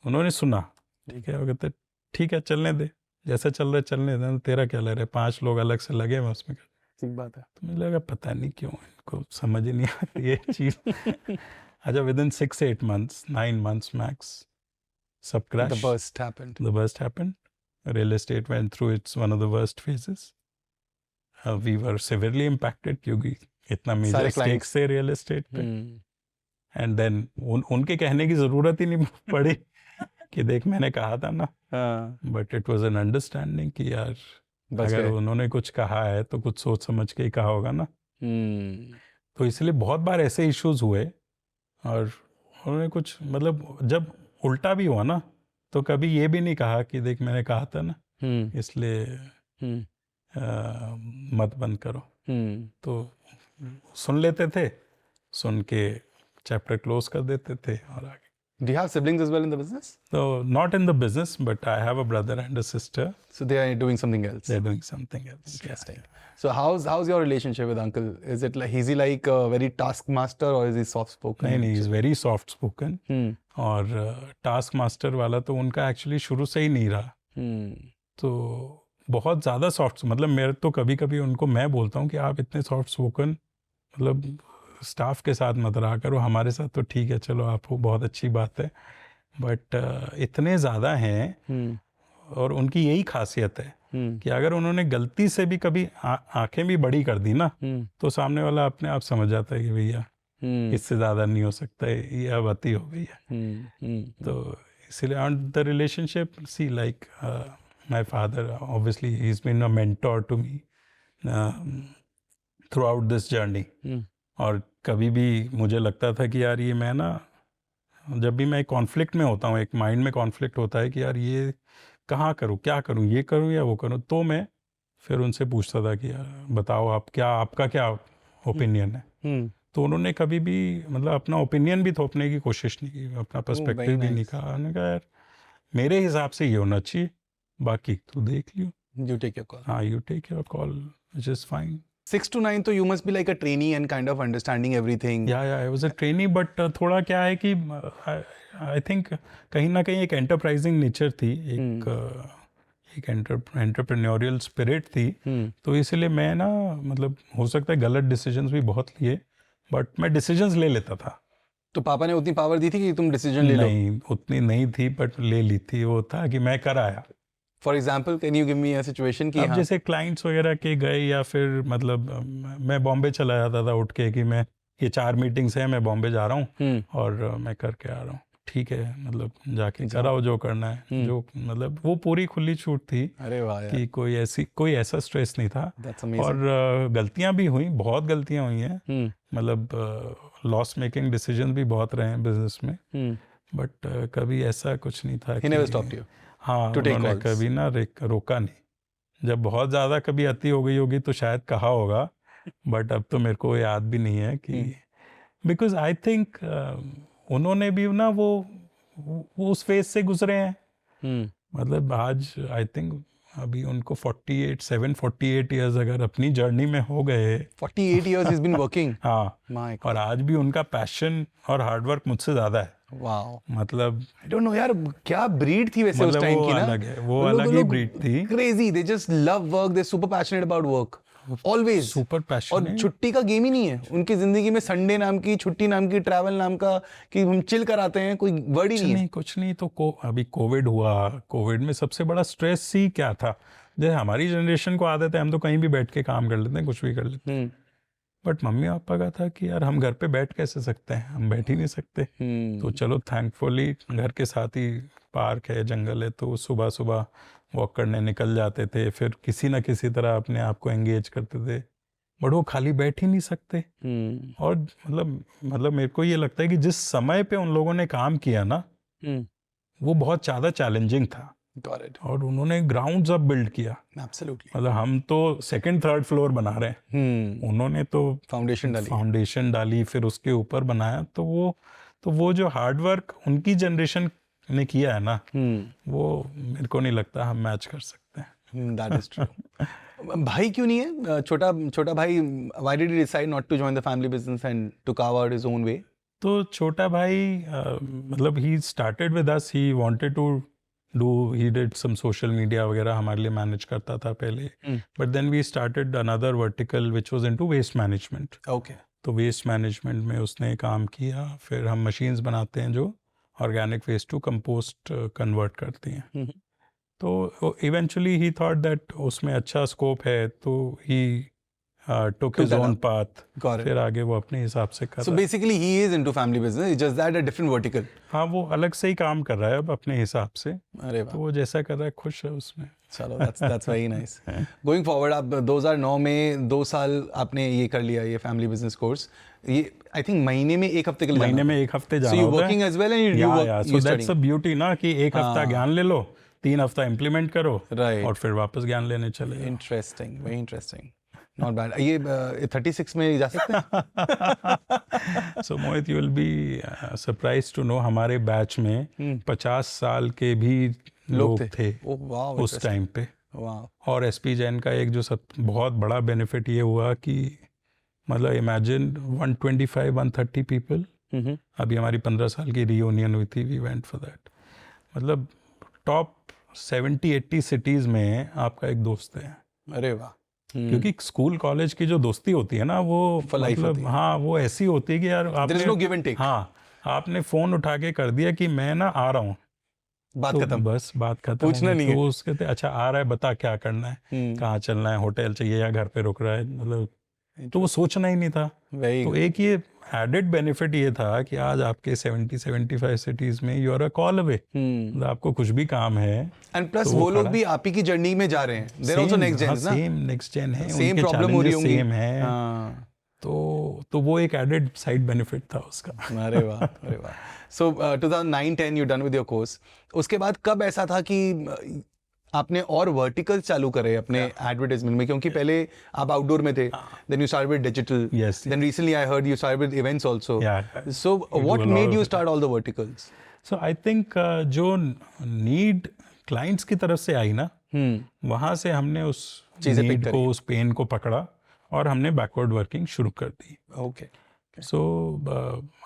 उन्होंने सुना, ठीक है, वो कहते ठीक है चलने दे, जैसा चल रहा है चलने दे, तेरा क्या लग रहा है, 5 लोग अलग से लगे हुए उसमें। ठीक बात है। तो मुझे लगा पता नहीं क्यों इनको समझ ही नहीं आती ये चीज़। अच्छा, विदिन 6-8 months, 9 months मैक्स, सब crash, The burst happened. the burst happened. Real estate went through its one of the worst phases. We were severely impacted क्योंकि इतना मेजर सारे स्टेक्स clients. थे रियल एस्टेट पे। एंड देन उनके कहने की ज़रूरत ही नहीं पड़ी कि देख मैंने कहा था ना। But it was an understanding कि यार बच अगर गए। उन्होंने कुछ कहा है तो कुछ सोच समझ के ही कहा होगा ना। तो इसलिए बहुत बार ऐसे इश्यूज हुए, और उन्होंने कुछ मतलब जब उल्टा भी हुआ ना, तो कभी ये भी नहीं कहा कि देख मैंने कहा था ना, इसलिए मत बंद करो। तो सुन लेते थे, सुन के चैप्टर क्लोज कर देते थे और आगे। Do you have siblings as well in the business? So not in the business, but I have a brother and a sister. So they are doing something else. They're doing something else. Interesting. So how's your relationship with uncle? Is it like, is he like a very taskmaster or is he soft spoken? नहीं, he's very soft spoken. और टास्क मास्टर वाला तो उनका एक्चुअली शुरू से ही नहीं रहा। तो बहुत ज़्यादा सॉफ्ट, मतलब मेरे तो कभी कभी उनको मैं बोलता हूँ कि आप इतने सॉफ्ट स्पोकन मतलब स्टाफ के साथ मत रहा करो, हमारे साथ तो ठीक है, चलो आप हो, बहुत अच्छी बात है, बट इतने ज़्यादा हैं और उनकी यही खासियत है कि अगर उन्होंने गलती से भी कभी आंखें भी बड़ी कर दी ना तो सामने वाला अपने आप समझ जाता है कि भैया इससे ज़्यादा नहीं हो सकता है, ये अब अति हो गई है। तो इसलिए on the relationship see like my father obviously he is been a mentor to me throughout this journey. और कभी भी मुझे लगता था कि यार ये मैं ना, जब भी मैं कॉन्फ्लिक्ट में होता हूँ, एक माइंड में कॉन्फ्लिक्ट होता है कि यार ये कहाँ करूँ, क्या करूँ, ये करूँ या वो करूँ, तो मैं फिर उनसे पूछता था कि यार बताओ आप क्या, आपका क्या ओपिनियन है। तो उन्होंने कभी भी मतलब अपना ओपिनियन भी थोपने की कोशिश नहीं की, अपना पर्सपेक्टिव भी नहीं कहा। उन्होंने कहा यार मेरे हिसाब से ये होना चाहिए, बाकी तू देख लियो, You take your call. हाँ you take your call which is fine. 6 to 9 तो you must be like a trainee and kind of understanding everything. या I was a trainee, but थोड़ा क्या है कि आई थिंक कहीं ना कहीं एक एंटरप्राइजिंग नेचर थी, एक एंटरप्रेन्योरियल स्पिरिट थी। तो इसलिए मैं ना मतलब हो सकता है गलत डिसीजंस भी बहुत लिए, बट मैं डिसीजंस ले लेता था। तो पापा ने उतनी पावर दी थी कि तुम डिसीजन ले लो? नहीं उतनी नहीं थी, बट ले ली थी। वो था कि मैं कर आया। For example can you give me a situation कि अब जैसे क्लाइंट्स वगैरह के गए, या फिर मतलब मैं बॉम्बे चला जाता था उठ के कि मैं ये 4 मीटिंग्स हैं, मैं बॉम्बे जा रहा हूँ और मैं करके आ रहा हूँ। ठीक है, मतलब जाके कराओ जो करना है, जो मतलब वो पूरी खुली छूट थी। अरे वाह यार, कि कोई ऐसा स्ट्रेस नहीं था। और गलतियां भी हुई, बहुत गलतियां हुई हैं, मतलब लॉस मेकिंग डिसीजन भी बहुत रहे हैं बिजनेस में, बट कभी ऐसा कुछ नहीं था। He never stopped you. हाँ, उन्होंने कभी ना रोका नहीं। जब बहुत ज़्यादा कभी अति हो गई होगी तो शायद कहा होगा, बट अब तो मेरे को याद भी नहीं है कि, बिकॉज आई थिंक उन्होंने भी ना वो उस फेज से गुजरे हैं। मतलब आज आई थिंक अभी उनको 48 इयर्स अगर अपनी जर्नी में हो गए। 48 years he's been working. हाँ, और आज भी उनका पैशन और हार्डवर्क मुझसे ज़्यादा है। वाओ, मतलब आई डोंट नो यार, क्या ब्रीड थी वैसे उस टाइम की ना। अलग है, वो अलग ही ब्रीड थी। Crazy, they just love work, they super passionate about work, always super passionate. और छुट्टी का गेम ही नहीं है उनकी जिंदगी में। संडे नाम की, छुट्टी नाम की, ट्रैवल नाम का, कि हम चिल कराते हैं, कोई वर्ड ही नहीं है। कुछ नहीं। तो अभी कोविड हुआ, कोविड में सबसे बड़ा स्ट्रेस ही क्या था, जैसे हमारी जनरेशन को आदत है हम तो कहीं भी बैठ के काम कर लेते हैं, कुछ भी कर लेते हैं, बट मम्मी पापा का था कि यार हम घर पे बैठ कैसे सकते हैं, हम बैठ ही नहीं सकते। तो चलो थैंकफुली घर के साथ ही पार्क है, जंगल है, तो सुबह सुबह वॉक करने निकल जाते थे, फिर किसी ना किसी तरह अपने आप को एंगेज करते थे, बट वो खाली बैठ ही नहीं सकते। और मतलब मेरे को ये लगता है कि जिस समय पे उन लोगों ने काम किया ना, वो बहुत ज़्यादा चैलेंजिंग था। Got it. और उन्होंने ग्राउंड्स अप बिल्ड किया। Absolutely. मतलब हम तो 2nd 3rd फ्लोर बना रहे हैं, उन्होंने तो फाउंडेशन डाली, फिर उसके ऊपर बनाया। तो वो जो हार्ड वर्क उनकी जनरेशन ने किया है ना, वो मेरे को नहीं लगता हम मैच कर सकते हैं। That is true. भाई क्यों नहीं है छोटा भाई? Why did he decide not to join the family business and to carve out his own way? तो छोटा भाई मतलब he started with us, he wanted to he did some social media वगैरह हमारे लिए मैनेज करता था पहले, but then we started another vertical which was into waste management. Okay. तो वेस्ट मैनेजमेंट में उसने काम किया। फिर हम मशीन्स बनाते हैं जो organic waste to compost convert करती हैं। तो इवेंचुअली ही थॉट दैट उसमें अच्छा स्कोप है, तो ही took his own path. फिर आगे वो अपने हिसाब से कर रहा है। So basically he is into family business, it's just that a different vertical. हाँ, वो अलग से ही काम कर रहा है अब अपने हिसाब से। अरे वाह, तो वो जैसा कर रहा है खुश है उसमें। चलो that's very nice. Going forward, आप 2009 में 2 साल आपने ये कर लिया, ये फैमिली बिजनेस कोर्स। ये आई थिंक महीने में 1 हफ्ते के लिए महीने में 1 हफ्ते जाना होता है। So you होता है। working as well and you work, so that's the beauty ना, कि 1 हफ्ता ज्ञान ले लो, 3 हफ्ता इम्प्लीमेंट करो, Right. और फिर वापस ज्ञान लेने चले जाओ। Interesting, very interesting. Not bad. ये 36 में जा सकते हैं? So Mohit, you will be surprised to know हमारे बैच में 50 साल के भी लोग थे Oh, wow, उस टाइम पे। wow. और SP जैन का एक जो बहुत बड़ा बेनिफिट ये हुआ कि मतलब इमेजिन 125-130 पीपल। अभी हमारी 15 साल की रियूनियन हुई थी, वी वेंट फॉर दैट। मतलब टॉप 70-80 सिटीज़ में आपका एक दोस्त है। अरे वाह। क्योंकि स्कूल कॉलेज की जो दोस्ती होती है ना, वो मतलब हाँ वो ऐसी होती है कि यार आपने no give and take. हाँ, आपने फ़ोन उठा के कर दिया कि मैं ना आ रहा हूँ, बात तो खत्म। बस बात खत्म हो पूछना गई। नहीं है। तो उसके थे अच्छा आ रहा है बता क्या करना है, कहाँ चलना है, होटल चाहिए या घर पे रुक रहा है, मतलब तो वो सोचना ही नहीं था। वेरी तो एक ये एडेड बेनिफिट ये था कि आज आपके 70-75 सिटीज में you are a call away, मतलब आपको कुछ भी काम है एंड प्लस तो वो लोग खड़ा भी आप ही की जर्नी में जा रहे हैं, देयर आल्सो नेक्स्ट जेन्स ना, सेम नेक्स्ट जेन है, सेम उनके प्रॉब्लम हो रही चैलेंजेस होंगी। सेम है। हाँ, तो वो एक एडेड साइड बेनिफिट था उसका। अरे वाह, अरे वाह। सो 2009-10 you done with your course. उसके बाद कब ऐसा था कि आपने और वर्टिकल चालू करे अपने एडवर्टाइजमेंट में, क्योंकि पहले आप आउटडोर में थे, then you started with digital, Yes, then recently I heard you started with events also. Yeah, so we do what a lot made of you it. Start all the verticals? So I think जो नीड क्लाइंट्स की तरफ से आई ना, वहाँ से हमने उस चीज़ें pick नीड करी। को, उस पेन को पकड़ा और हमने बैकवर्ड वर्किंग शुरू कर दी। Okay. So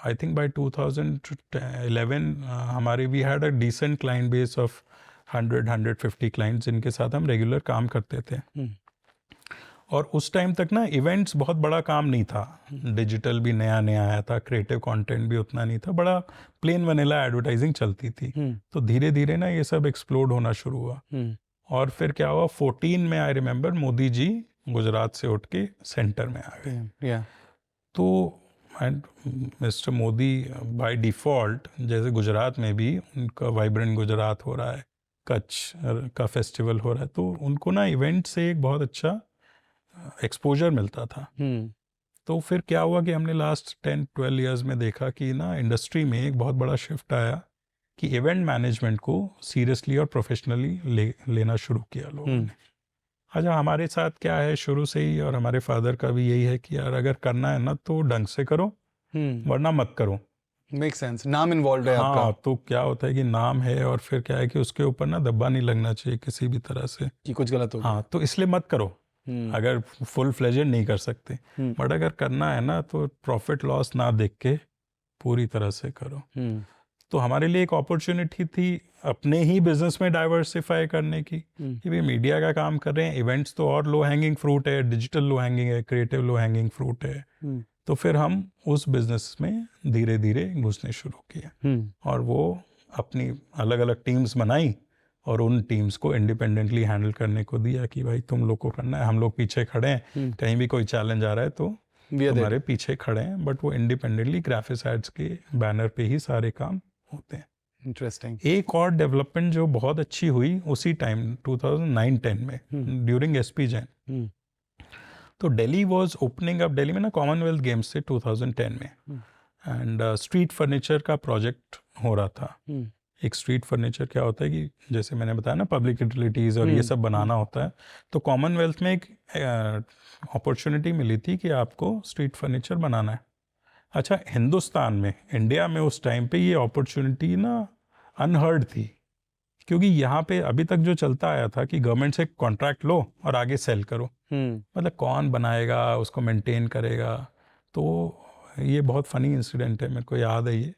I think by 2011 हमारे we had a decent client base of 100-150 clients जिनके साथ हम रेगुलर काम करते थे। और उस टाइम तक ना इवेंट्स बहुत बड़ा काम नहीं था, डिजिटल भी नया नया आया था, क्रिएटिव कंटेंट भी उतना नहीं था, बड़ा प्लेन वनीला एडवर्टाइजिंग चलती थी। तो धीरे धीरे ना ये सब एक्सप्लोड होना शुरू हुआ। और फिर क्या हुआ, 14 में आई रिमेम्बर मोदी जी गुजरात से उठ के सेंटर में आ गए। तो and mister Modi by default, जैसे गुजरात में भी उनका वाइब्रेंट गुजरात हो रहा है, कच्छ का फेस्टिवल हो रहा है, तो उनको ना इवेंट से एक बहुत अच्छा एक्सपोजर मिलता था। तो फिर क्या हुआ कि हमने लास्ट 10-12 इयर्स में देखा कि ना इंडस्ट्री में एक बहुत बड़ा शिफ्ट आया कि इवेंट मैनेजमेंट को सीरियसली और प्रोफेशनली लेना शुरू किया लोगों ने। अच्छा हमारे साथ क्या है शुरू से ही, और हमारे फादर का भी यही है कि यार अगर करना है ना तो ढंग से करो, वरना मत करो। मेक सेंस, नाम इन्वॉल्व है आपका। हाँ, तो क्या होता है कि नाम है और फिर क्या है कि उसके ऊपर ना धब्बा नहीं लगना चाहिए किसी भी तरह से कि कुछ गलत हो गया। हाँ, तो इसलिए मत करो। अगर फुल फ्लेजेड नहीं कर सकते, बट अगर करना है ना तो प्रॉफिट लॉस ना देख के पूरी तरह से करो। तो हमारे लिए एक अपॉर्चुनिटी थी अपने ही बिजनेस में डाइवर्सिफाई करने की, कि भाई मीडिया का काम कर रहे हैं, इवेंट्स तो और लो हैंगिंग फ्रूट है, डिजिटल लो हैंगिंग है, क्रिएटिव लो हैंगिंग फ्रूट है। तो फिर हम उस बिजनेस में धीरे धीरे घुसने शुरू किए और वो अपनी अलग अलग टीम्स बनाई और उन टीम्स को इंडिपेंडेंटली हैंडल करने को दिया कि भाई तुम लोग को करना है, हम लोग पीछे खड़े हैं, कहीं भी कोई चैलेंज आ रहा है तो तुम्हारे पीछे खड़े हैं। बट वो इंडिपेंडेंटली ग्राफिक्स एड्स के बैनर पे ही सारे काम होते हैं। इंटरेस्टिंग। एक और डेवलपमेंट जो बहुत अच्छी हुई उसी टाइम 2009-10 में ड्यूरिंग एसपी जैन, तो Delhi was opening up, Delhi में ना कॉमनवेल्थ गेम्स से 2010 में, एंड स्ट्रीट फर्नीचर का प्रोजेक्ट हो रहा था। एक स्ट्रीट फर्नीचर क्या होता है कि जैसे मैंने बताया ना पब्लिक यूटिलिटीज़ और ये सब बनाना होता है, तो कॉमनवेल्थ में एक अपॉर्चुनिटी मिली थी कि आपको स्ट्रीट फर्नीचर बनाना है। अच्छा, हिंदुस्तान में, इंडिया में उस टाइम पे ये अपॉर्चुनिटी ना अनहर्ड थी, क्योंकि यहाँ पे अभी तक जो चलता आया था कि गवर्नमेंट से कॉन्ट्रैक्ट लो और आगे सेल करो, मतलब कौन बनाएगा, उसको मेंटेन करेगा। तो ये बहुत फनी इंसिडेंट है, मेरे को याद है ये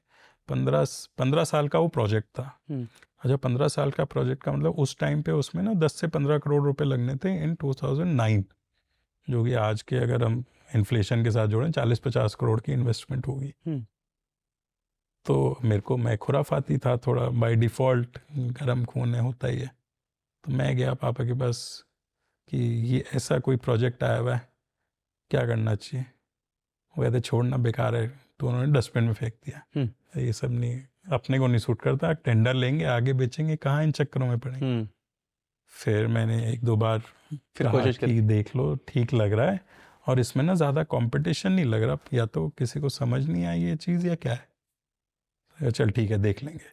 15 साल का वो प्रोजेक्ट था। अच्छा, 15 साल का प्रोजेक्ट का मतलब उस टाइम पे उसमें ना 10 से 15 करोड़ रुपए लगने थे इन 2009, जो कि आज के अगर हम इन्फ्लेशन के साथ जोड़ें 40-50 करोड़ की इन्वेस्टमेंट होगी। तो मैं खुराफाती था थोड़ा, बाय डिफ़ॉल्ट गर्म खून है, होता ही है। तो मैं गया पापा के पास कि ये ऐसा कोई प्रोजेक्ट आया हुआ है, क्या करना चाहिए। वो कहते छोड़ना बेकार है, तो उन्होंने डस्टबिन में फेंक दिया। ये सब नहीं, अपने को नहीं सूट करता, टेंडर लेंगे आगे बेचेंगे, कहाँ इन चक्करों में पड़ेंगे। फिर मैंने 1-2 बार फिर कहा कोशिश कि देख लो ठीक लग रहा है और इसमें ना ज़्यादा कंपटीशन नहीं लग रहा, या तो किसी को समझ नहीं आई ये चीज़ या क्या है, चल ठीक है देख लेंगे।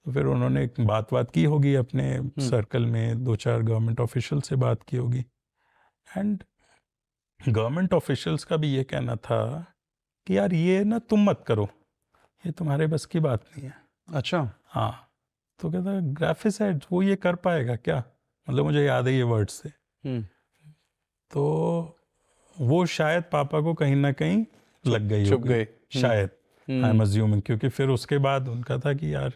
तो फिर उन्होंने बात की होगी अपने सर्कल में, 2-4 गवर्नमेंट ऑफिशियल से बात की होगी, एंड गवर्नमेंट ऑफिशियल्स का भी ये कहना था कि यार ये ना तुम मत करो, ये तुम्हारे बस की बात नहीं है। अच्छा। हाँ, तो कहता ग्राफिक्स एड्स वो ये कर पाएगा क्या, मतलब मुझे याद है ये वर्ड से। तो वो शायद पापा को कहीं ना कहीं लग गई चुप होगी, गए शायद, आई एम अज्यूमिंग, क्योंकि फिर उसके बाद उनका था कि यार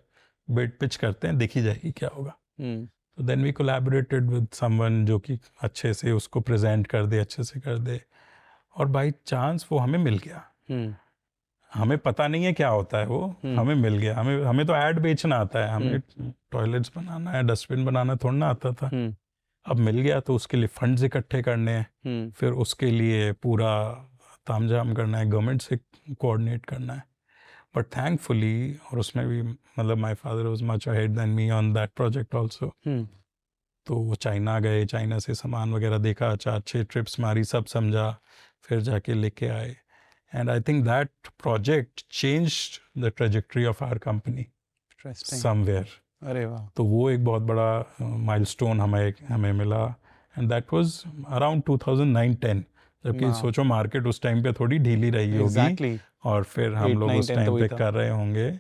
बेट पिच करते हैं, देखी जाएगी क्या होगा। तो then we collaborated with someone जो कि अच्छे से उसको प्रेजेंट कर दे, अच्छे से कर दे, और बाई चांस वो हमें मिल गया। हमें पता नहीं है क्या होता है वो, हमें मिल गया, हमें तो ऐड बेचना आता है, हमें टॉयलेट्स बनाना है, डस्टबिन बनाना थोड़ा ना आता था। अब मिल गया तो उसके लिए फंड्स इकट्ठे करने हैं, फिर उसके लिए पूरा तामझाम करना है, गवर्नमेंट से कोऑर्डिनेट करना है। बट थैंकफुली, और उसमें भी मतलब my father was much ahead than me on that project also. तो वो चाइना गए, चाइना से सामान वगैरह देखा, 4-6 ट्रिप्स मारी, सब समझा, फिर जाके लेके आए। And I think that project changed the trajectory of our company somewhere. अरे वाह। तो वो एक बहुत बड़ा माइलस्टोन हमें मिला। एंड दैट वाज अराउंड 2009-10, जबकि सोचो मार्केट उस टाइम पे थोड़ी ढीली रही होगी। Exactly. और फिर हम लोग उस 8-9-10 टाइम तो पे वही था। कर रहे होंगे।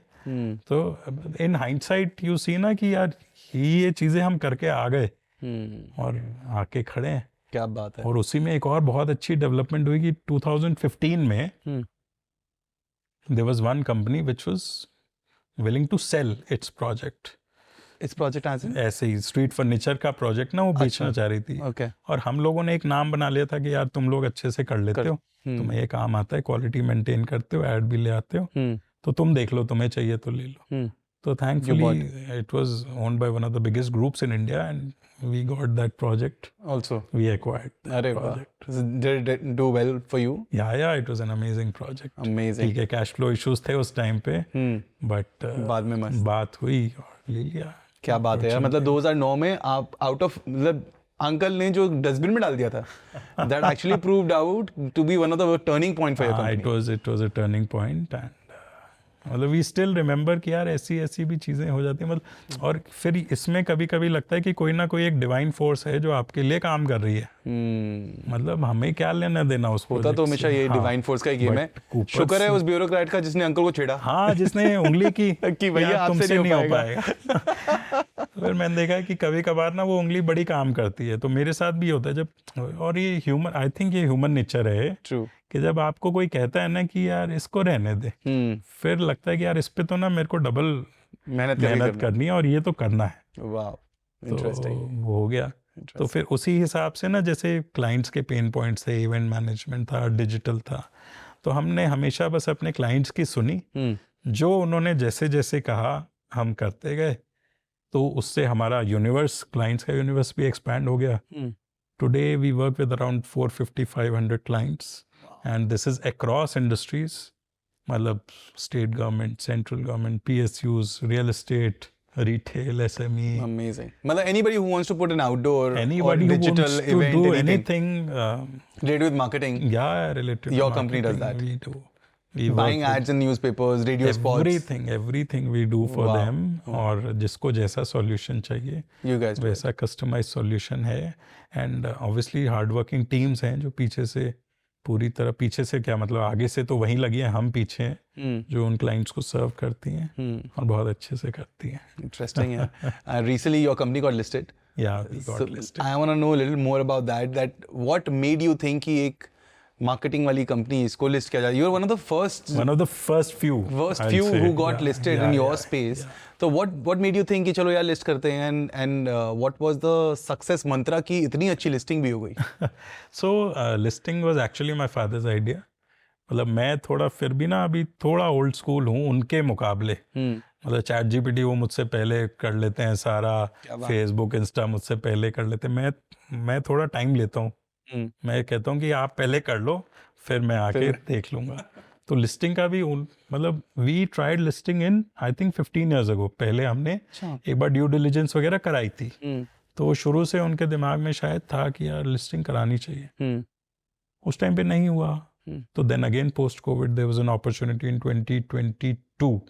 तो इन हाइंडसाइट यू सी ना कि यार ये चीज़ें हम करके आ गए और आके खड़े हैं। क्या बात है। और उसी में एक और बहुत अच्छी डेवलपमेंट हुई कि 2015 में there was one company which was willing to sell its project. इस प्रोजेक्ट ऐसे ही स्ट्रीट फर्नीचर का प्रोजेक्ट ना वो बेचना चाह रही थी। ओके। और हम लोगों ने एक नाम बना लिया था कि यार तुम लोग अच्छे से कर लेते हो, तुम्हें ये काम आता है, क्वालिटी मेंटेन करते हो, ऐड भी ले आते हो, तो तुम देख लो, तुम्हें चाहिए तो ले लो। तो thankfully it was owned by one of the biggest groups in India and we got that project also. We acquired. अरे वाह। Did it do well for you? Yeah it was an amazing project. Amazing. ठीक है, कैश फ्लो इश्यूज थे उस टाइम पे, बट बाद में मस्त। बात हुई और ले लिया। क्या बात है यार, मतलब 2009 में आप आउट ऑफ, मतलब अंकल ने जो डस्टबिन में डाल दिया था, that actually proved out to be one of the turning point for your company. it was a turning point and मतलब वी स्टिल रिमेंबर कि यार ऐसी भी चीज़ें हो जाती हैं। मतलब और फिर इसमें कभी कभी लगता है कि कोई ना कोई एक डिवाइन फोर्स है जो आपके लिए काम कर रही है। मतलब हमें क्या लेना देना उसको। होता तो हमेशा ये डिवाइन फोर्स का गेम है। शुक्र है उस ब्यूरोक्रेट का जिसने अंकल को छेड़ा। हाँ, जिसने उंगली की कि भैया आपसे नहीं हो पाएगा। फिर मैंने देखा कि कभी कभार ना वो उंगली बड़ी काम करती है। तो मेरे साथ भी होता है जब, और ये ह्यूमन, आई थिंक ये ह्यूमन नेचर है। ट्रू। कि जब आपको कोई कहता है ना कि यार इसको रहने दे, फिर लगता है कि यार इस पे तो ना मेरे को डबल मेहनत करनी है और ये तो करना है। वाह, इंटरेस्टिंग। तो वो हो गया। तो फिर उसी हिसाब से ना, जैसे क्लाइंट्स के पेन पॉइंट्स थे, इवेंट मैनेजमेंट था, डिजिटल था, तो हमने हमेशा बस अपने क्लाइंट्स की सुनी, जो उन्होंने जैसे जैसे कहा हम करते गए। तो उससे हमारा यूनिवर्स, क्लाइंट्स का यूनिवर्स भी एक्सपैंड हो गया। Today we work with around 450-500 clients and this is across industries, मतलब state government, central government, PSUs, real estate, retail, SME. Amazing. मतलब anybody who wants to put an outdoor anybody or digital who wants to event, do anything related with marketing. Yeah, related to your marketing, company does that. We do. We buying ads in newspapers, radio spots. Everything we do for them. और जिसको जैसा solution चाहिए, you guys वैसा customized solution है। And obviously hard working teams हैं जो पीछे से पूरी तरह, पीछे से क्या मतलब आगे से तो वहीं लगी हैं, हम पीछे हैं जो उन क्लाइंट्स को सर्व करती हैं और बहुत अच्छे से करती हैं। इंटरेस्टिंग है। Recently your company got listed. Yeah, we got listed. I want to know a little more about that. That what made you think कि एक मार्केटिंग वाली कंपनी इसको लिस्ट किया जाए? You are one of the first few who got listed in your space. So what made you think कि चलो यार लिस्ट करते हैं, and what was the success mantra कि इतनी अच्छी लिस्टिंग भी हो गई? So listing was actually my father's idea. मतलब मैं थोड़ा फिर भी ना अभी थोड़ा ओल्ड स्कूल हूँ उनके मुकाबले। मतलब ChatGPT वो मुझसे पहले कर लेते हैं सारा, फेसबुक, इंस्टा मुझसे पहले कर लेते हैं। मैं थोड़ा टाइम लेता हूँ। मैं कहता हूँ कि आप पहले कर लो, फिर मैं आके देख लूँगा। तो लिस्टिंग का भी मतलब we tried listing in I think 15 years ago। पहले हमने एक बार ड्यू डिलिजेंस वगैरह कराई थी। तो शुरू से उनके दिमाग में शायद था कि यार लिस्टिंग करानी चाहिए। उस टाइम पे नहीं हुआ। तो then again post covid there was an opportunity in 2022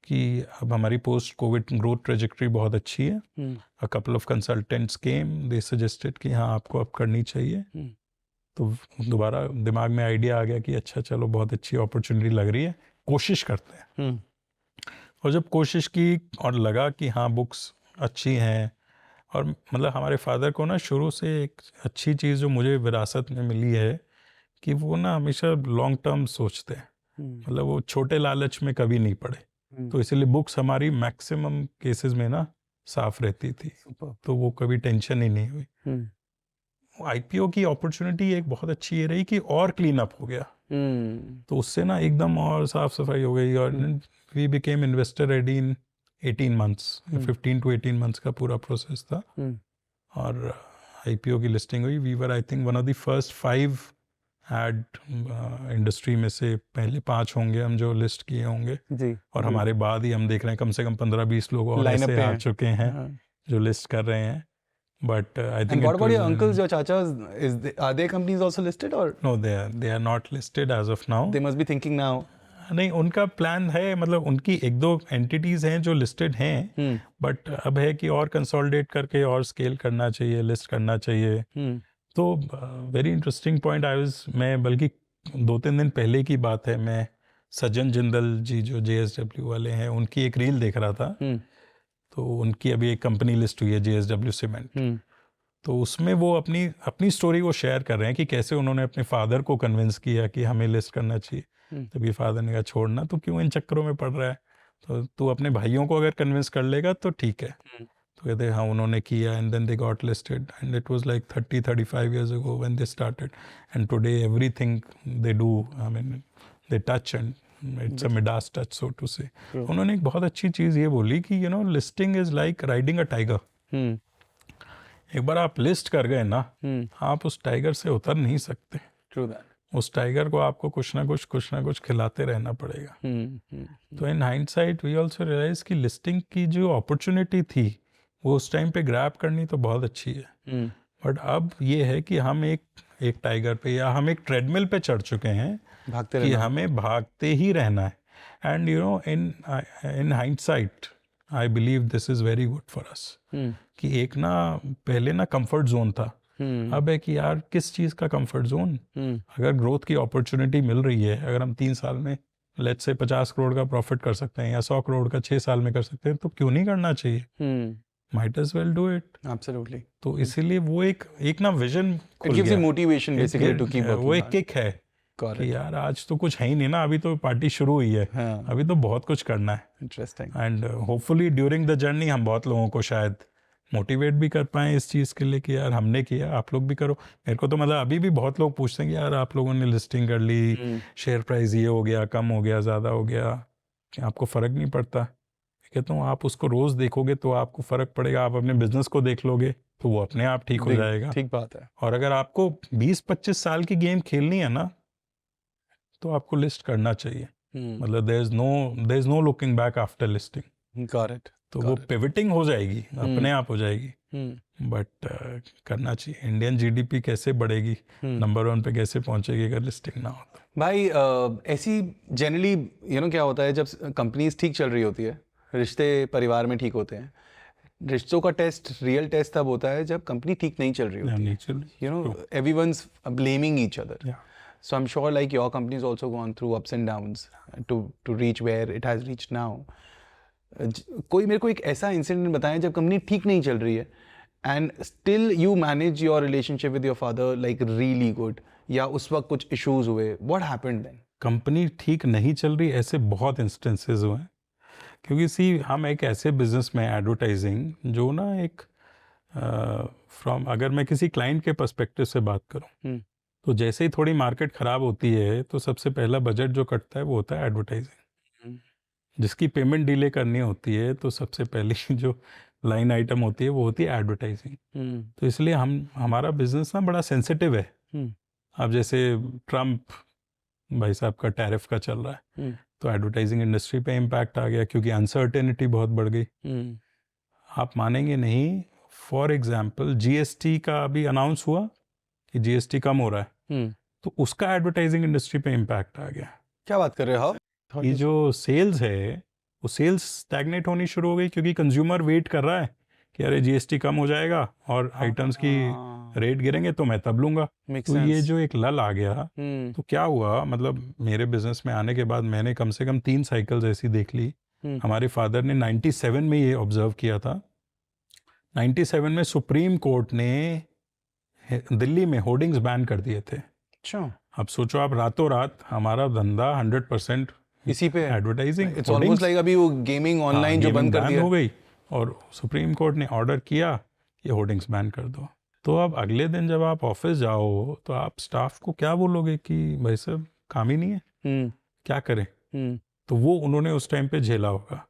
कि अब हमारी पोस्ट कोविड ग्रोथ ट्रेजेक्टरी बहुत अच्छी है। A couple of consultants came, they suggested कि हाँ आपको अब करनी चाहिए। तो दोबारा दिमाग में आइडिया आ गया कि अच्छा चलो बहुत अच्छी अपॉर्चुनिटी लग रही है, कोशिश करते हैं। और जब कोशिश की और लगा कि हाँ बुक्स अच्छी हैं, और मतलब हमारे फादर को ना शुरू से एक अच्छी चीज़ जो मुझे विरासत में मिली है कि वो ना हमेशा लॉन्ग टर्म सोचते हैं। मतलब वो छोटे लालच में कभी नहीं पड़े। तो इसलिए बुक्स हमारी मैक्सिमम केसेस में ना साफ रहती थी। तो वो कभी टेंशन ही नहीं हुई। IPO की अपॉर्चुनिटी एक बहुत अच्छी ये रही कि और क्लीन अप हो गया। तो उससे ना एकदम और साफ सफाई हो गई और we became investor ready in 18 months 15 to 18 months का पूरा प्रोसेस था और आईपीओ की लिस्टिंग हुई. We were I think one of the first 5 ad industry में से पहले 5 होंगे हम जो लिस्ट किए होंगे जी. और हमारे बाद ही हम देख रहे हैं कम से कम 15-20 लोग और Line up ऐसे पे आ हैं. चुके हैं जो लिस्ट कर रहे हैं. But I think And what about your uncles, your chachas? Are their companies also listed or no, they are not listed as of now. they must be thinking now? नहीं, उनका प्लान है, मतलब उनकी 1-2 एंटिटीज हैं जो लिस्टेड हैं, बट अब है कि और कंसोलिडेट करके और स्केल करना चाहिए, लिस्ट करना चाहिए. तो वेरी इंटरेस्टिंग पॉइंट. मैं बल्कि 2-3 दिन पहले की बात है, मैं सज्जन जिंदल जी जो JSW वाले हैं उनकी एक रील देख रहा था. तो उनकी अभी एक कंपनी लिस्ट हुई है JSW सीमेंट. तो उसमें वो अपनी स्टोरी वो शेयर कर रहे हैं कि कैसे उन्होंने अपने फादर को कन्विंस किया कि हमें लिस्ट करना चाहिए. तभी फादर ने कहा छोड़ना, तो क्यों इन चक्करों में पड़ रहा है, तो तू अपने भाइयों को अगर कन्विंस कर लेगा तो ठीक है. तो कहते हाँ उन्होंने किया and then they got listed and it was like 30-35 years ago when they started and today everything they do, I mean they touch and it's a Midas touch so to say. उन्होंने एक बहुत अच्छी चीज़ ये बोली कि listing is like riding a tiger. एक बार आप लिस्ट कर गए ना, आप उस टाइगर से उतर नहीं सकते. True that. उस टाइगर को आपको कुछ ना कुछ खिलाते रहना पड़ेगा. तो in hindsight we also realize कि लिस्टिंग की जो अपॉर्चुनिटी थी वो उस टाइम पे ग्रैब करनी तो बहुत अच्छी है. बट अब ये है कि हम एक टाइगर पे या हम एक ट्रेडमिल पे चढ़ चुके हैं भागते कि रहना. हमें भागते ही रहना है. And in hindsight I believe this is very good for us. कि एक ना पहले ना कंफर्ट जोन था, अब है कि यार किस चीज़ का कंफर्ट जोन. अगर ग्रोथ की अपॉर्चुनिटी मिल रही है, अगर हम 3 साल में लेट्स से 50 करोड़ का प्रॉफिट कर सकते हैं या 100 करोड़ का 6 साल में कर सकते हैं, तो क्यों नहीं करना चाहिए. Might as well do it. Absolutely. तो इसीलिए वो एक ना vision It gives you motivation basically to keep working. वो एक किक है Correct. कि यार आज तो कुछ है ही नहीं ना, अभी तो पार्टी शुरू हुई है, हाँ. अभी तो बहुत कुछ करना है. Interesting. And hopefully during the journey हम बहुत लोगों को शायद मोटिवेट भी कर पाएँ इस चीज़ के लिए कि यार हमने किया, आप लोग भी करो. मेरे को तो मतलब अभी भी बहुत लोग पूछते हैं कि यार आप लोगों ने लिस्टिंग कर ली, शेयर प्राइस ये हो गया, कम हो गया, ज़्यादा हो गया, कि आपको फ़र्क नहीं पड़ता. कहता हूँ आप उसको रोज़ देखोगे तो आपको फ़र्क पड़ेगा. आप अपने बिजनेस को देख लोगे तो वो अपने आप ठीक हो जाएगा. ठीक बात है. और अगर आपको 20-25 साल की गेम खेलनी है ना, तो आपको लिस्ट करना चाहिए. मतलब there is no looking back after listing. Got it. तो वो पिवटिंग हो जाएगी, अपने आप हो जाएगी. बट करना चाहिए. इंडियन जीडीपी कैसे बढ़ेगी, नंबर 1 पे कैसे पहुंचेगी अगर लिस्टिंग ना हो तो. भाई ऐसी जनरली क्या होता है, जब कंपनीज ठीक चल रही होती है, रिश्ते परिवार में ठीक होते हैं, रिश्तों का टेस्ट, रियल टेस्ट तब होता है जब कंपनी ठीक नहीं चल रही होती है. Everyone's blaming each other. So I'm sure like your company's also gone through ups and downs to reach where it has reached now. कोई मेरे को एक ऐसा इंसिडेंट बताएं जब कंपनी ठीक नहीं चल रही है and still you manage your relationship with your father like really good, या उस वक्त कुछ इश्यूज हुए, व्हाट हैपेंड देन? कंपनी ठीक नहीं चल रही, ऐसे बहुत इंस्टेंसेस हुए हैं. क्योंकि हम एक ऐसे बिजनेस में एडवर्टाइजिंग जो ना एक अगर मैं किसी क्लाइंट के पर्सपेक्टिव से बात करूं, तो जैसे ही थोड़ी मार्केट ख़राब होती है तो सबसे पहला बजट जो कटता है वो होता है एडवर्टाइजिंग. जिसकी पेमेंट डिले करनी होती है तो सबसे पहली जो लाइन आइटम होती है वो होती है एडवर्टाइजिंग. तो इसलिए हमारा बिजनेस ना बड़ा सेंसिटिव है. अब जैसे ट्रम्प भाई साहब का टैरिफ का चल रहा है, तो एडवर्टाइजिंग इंडस्ट्री पे इम्पैक्ट आ गया क्योंकि अनसर्टेनिटी बहुत बढ़ गई. आप मानेंगे नहीं, फॉर एग्जाम्पल जीएसटी का अभी अनाउंस हुआ कि जीएसटी कम हो रहा है, तो उसका एडवर्टाइजिंग इंडस्ट्री पे इम्पैक्ट आ गया. क्या बात कर रहे हो? ये जो सेल्स है वो सेल्स स्टैग्नेट होनी शुरू हो गई क्योंकि कंज्यूमर वेट कर रहा है कि अरे जीएसटी कम हो जाएगा और आइटम्स की रेट गिरेंगे तो मैं तब लूंगा. तो ये जो एक लल आ गया, तो क्या हुआ, मतलब मेरे बिजनेस में आने के बाद मैंने कम से कम 3 साइकिल्स ऐसी देख ली. हमारे फादर ने 97 में ये ऑब्जर्व किया था. 97 में सुप्रीम कोर्ट ने दिल्ली में होर्डिंग्स बैन कर दिए थे. अच्छा. अब सोचो आप, रातों रात हमारा धंधा 100% इसी पे एडवर्टाइजिंग. इट्स ऑलमोस्ट लाइक अभी वो गेमिंग ऑनलाइन जो बंद कर दिया हो गई और सुप्रीम कोर्ट ने ऑर्डर किया ये होर्डिंग्स बैन कर दो. तो अब अगले दिन जब आप ऑफिस जाओ तो आप स्टाफ को क्या बोलोगे कि भाई साहब काम ही नहीं है, क्या करें। तो वो उन्होंने उस टाइम पे झेला होगा।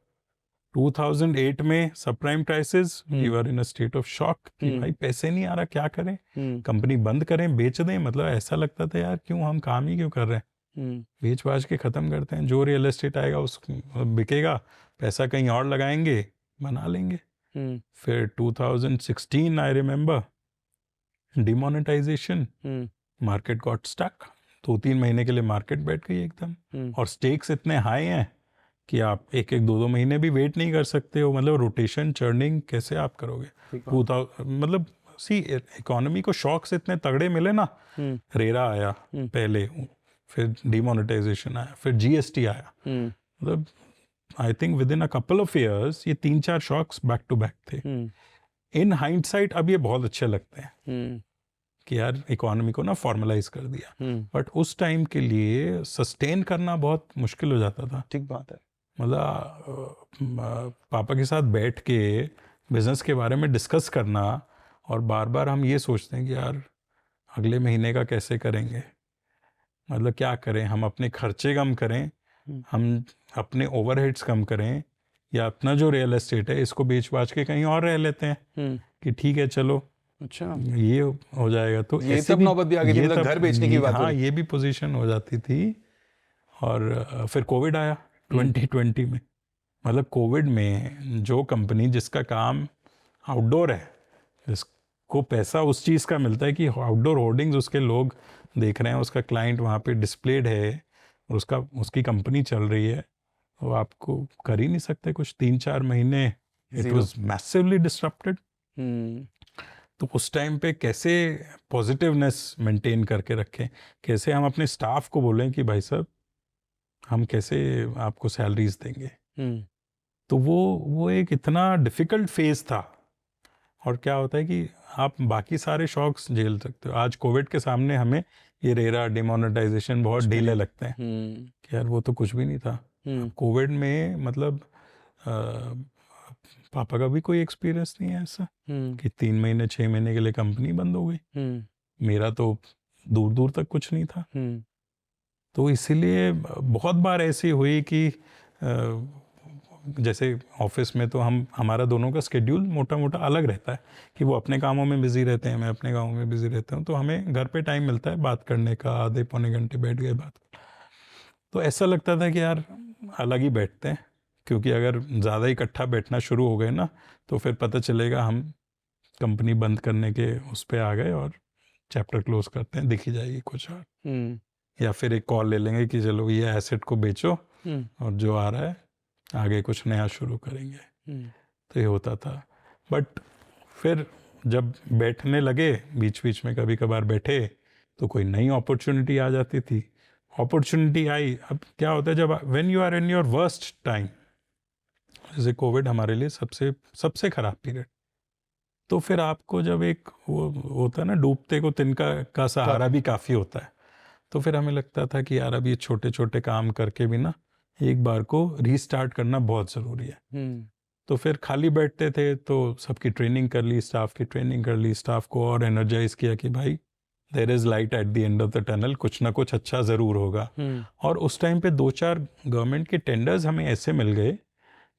2008 में सब prime crisis, we were in a state of shock कि भाई पैसे नहीं आ रहा, क्या करें, कंपनी बंद करें, बेच दें। मतलब ऐसा लगता था यार क्यों हम काम ही क्यों कर रहे हैं, बेच बाज के ख़त्म करते हैं, जो रियल एस्टेट आएगा उस बिकेगा, पैसा कहीं और लगाएंगे, बना लेंगे। फिर 2016 I remember, demonetization, market got stuck, 2-3 महीने के लिए मार्केट बैठ गई एकदम। और स्टेक्स इतने हाई हैं कि आप 1-2 महीने भी वेट नहीं कर सकते हो। मतलब रोटेशन चर्निंग कैसे आप करोगे। मतलब सी इकोनॉमी को शॉक्स इतने तगड़े मिले ना, रेरा आया पहले, फिर डिमोनेटाइजेशन आया, फिर जीएसटी आया। मतलब I think with in a couple of years ये 3-4 शॉक्स बैक टू बैक थे। इन हाइंडसाइट अब ये बहुत अच्छे लगते हैं कि यार इकोनॉमी को ना फॉर्मलाइज कर दिया, बट उस टाइम के लिए सस्टेन करना बहुत मुश्किल हो जाता था। ठीक बात है। मतलब पापा के साथ बैठ के बिजनेस के बारे में डिस्कस करना, और बार बार हम ये सोचते हैं कि यार अगले महीने का कैसे करेंगे, मतलब क्या करें, हम अपने खर्चे कम करें, हम अपने ओवरहेड्स कम करें, या अपना जो रियल एस्टेट है इसको बेच बाच के कहीं और रह लेते हैं कि ठीक है चलो, अच्छा ये हो जाएगा। तो ये तब नौबत भी आ गई थी, मतलब घर बेचने की बात। हाँ, ये भी पोजीशन हो जाती थी। और फिर कोविड आया 2020 में। मतलब कोविड में जो कंपनी जिसका काम आउटडोर है, जिसको पैसा उस चीज़ का मिलता है कि आउटडोर होर्डिंग्स उसके लोग देख रहे हैं, उसका क्लाइंट वहाँ पे डिस्प्लेड है और उसकी कंपनी चल रही है, तो आपको कर ही नहीं सकते कुछ। 3-4 महीने इट वाज मैसिवली डिस्टर्प्टेड। तो उस टाइम पे कैसे पॉजिटिवनेस मेंटेन करके रखें, कैसे हम अपने स्टाफ को बोलें कि भाई साहब हम कैसे आपको सैलरीज देंगे। तो वो एक इतना डिफ़िकल्ट फेज़ था। और क्या होता है कि आप बाकी सारे शॉक्स झेल सकते हो, आज कोविड के सामने हमें ये रेरा डिमोनेटाइजेशन बहुत ढीले लगते हैं कि यार वो तो कुछ भी नहीं था। कोविड में मतलब पापा का भी कोई एक्सपीरियंस नहीं है ऐसा कि 3 महीने 6 महीने के लिए कंपनी बंद हो गई। मेरा तो दूर दूर तक कुछ नहीं था। तो इसीलिए बहुत बार ऐसी हुई कि जैसे ऑफिस में तो हमारा दोनों का स्केड्यूल मोटा मोटा अलग रहता है कि वो अपने कामों में बिजी रहते हैं, मैं अपने कामों में बिजी रहता हूँ, तो हमें घर पे टाइम मिलता है बात करने का, आधे पौने घंटे बैठ गए बात। तो ऐसा लगता था कि यार अलग ही बैठते हैं, क्योंकि अगर ज़्यादा इकट्ठा बैठना शुरू हो गए ना तो फिर पता चलेगा हम कंपनी बंद करने के उस पर आ गए और चैप्टर क्लोज करते हैं, दिखी जाएगी कुछ और। या फिर एक कॉल ले लेंगे कि चलो ये एसेट को बेचो और जो आ रहा है आगे कुछ नया शुरू करेंगे। तो ये होता था। बट फिर जब बैठने लगे, बीच बीच में कभी कभार बैठे तो कोई नई अपॉर्चुनिटी आ जाती थी। अपॉर्चुनिटी आई, अब क्या होता है जब when you are in your worst time, जैसे कोविड हमारे लिए सबसे खराब पीरियड, तो फिर आपको जब एक वो होता है ना, डूबते को तिनका का सहारा भी काफ़ी होता है। तो फिर हमें लगता था कि यार अब ये छोटे छोटे काम करके भी ना एक बार को रीस्टार्ट करना बहुत ज़रूरी है। तो फिर खाली बैठते थे तो सबकी ट्रेनिंग कर ली, स्टाफ की ट्रेनिंग कर ली, स्टाफ को और एनर्जाइज किया कि भाई there is light at the end of the tunnel, कुछ ना कुछ अच्छा ज़रूर होगा। और उस टाइम पे 2-4 गवर्नमेंट के टेंडर्स हमें ऐसे मिल गए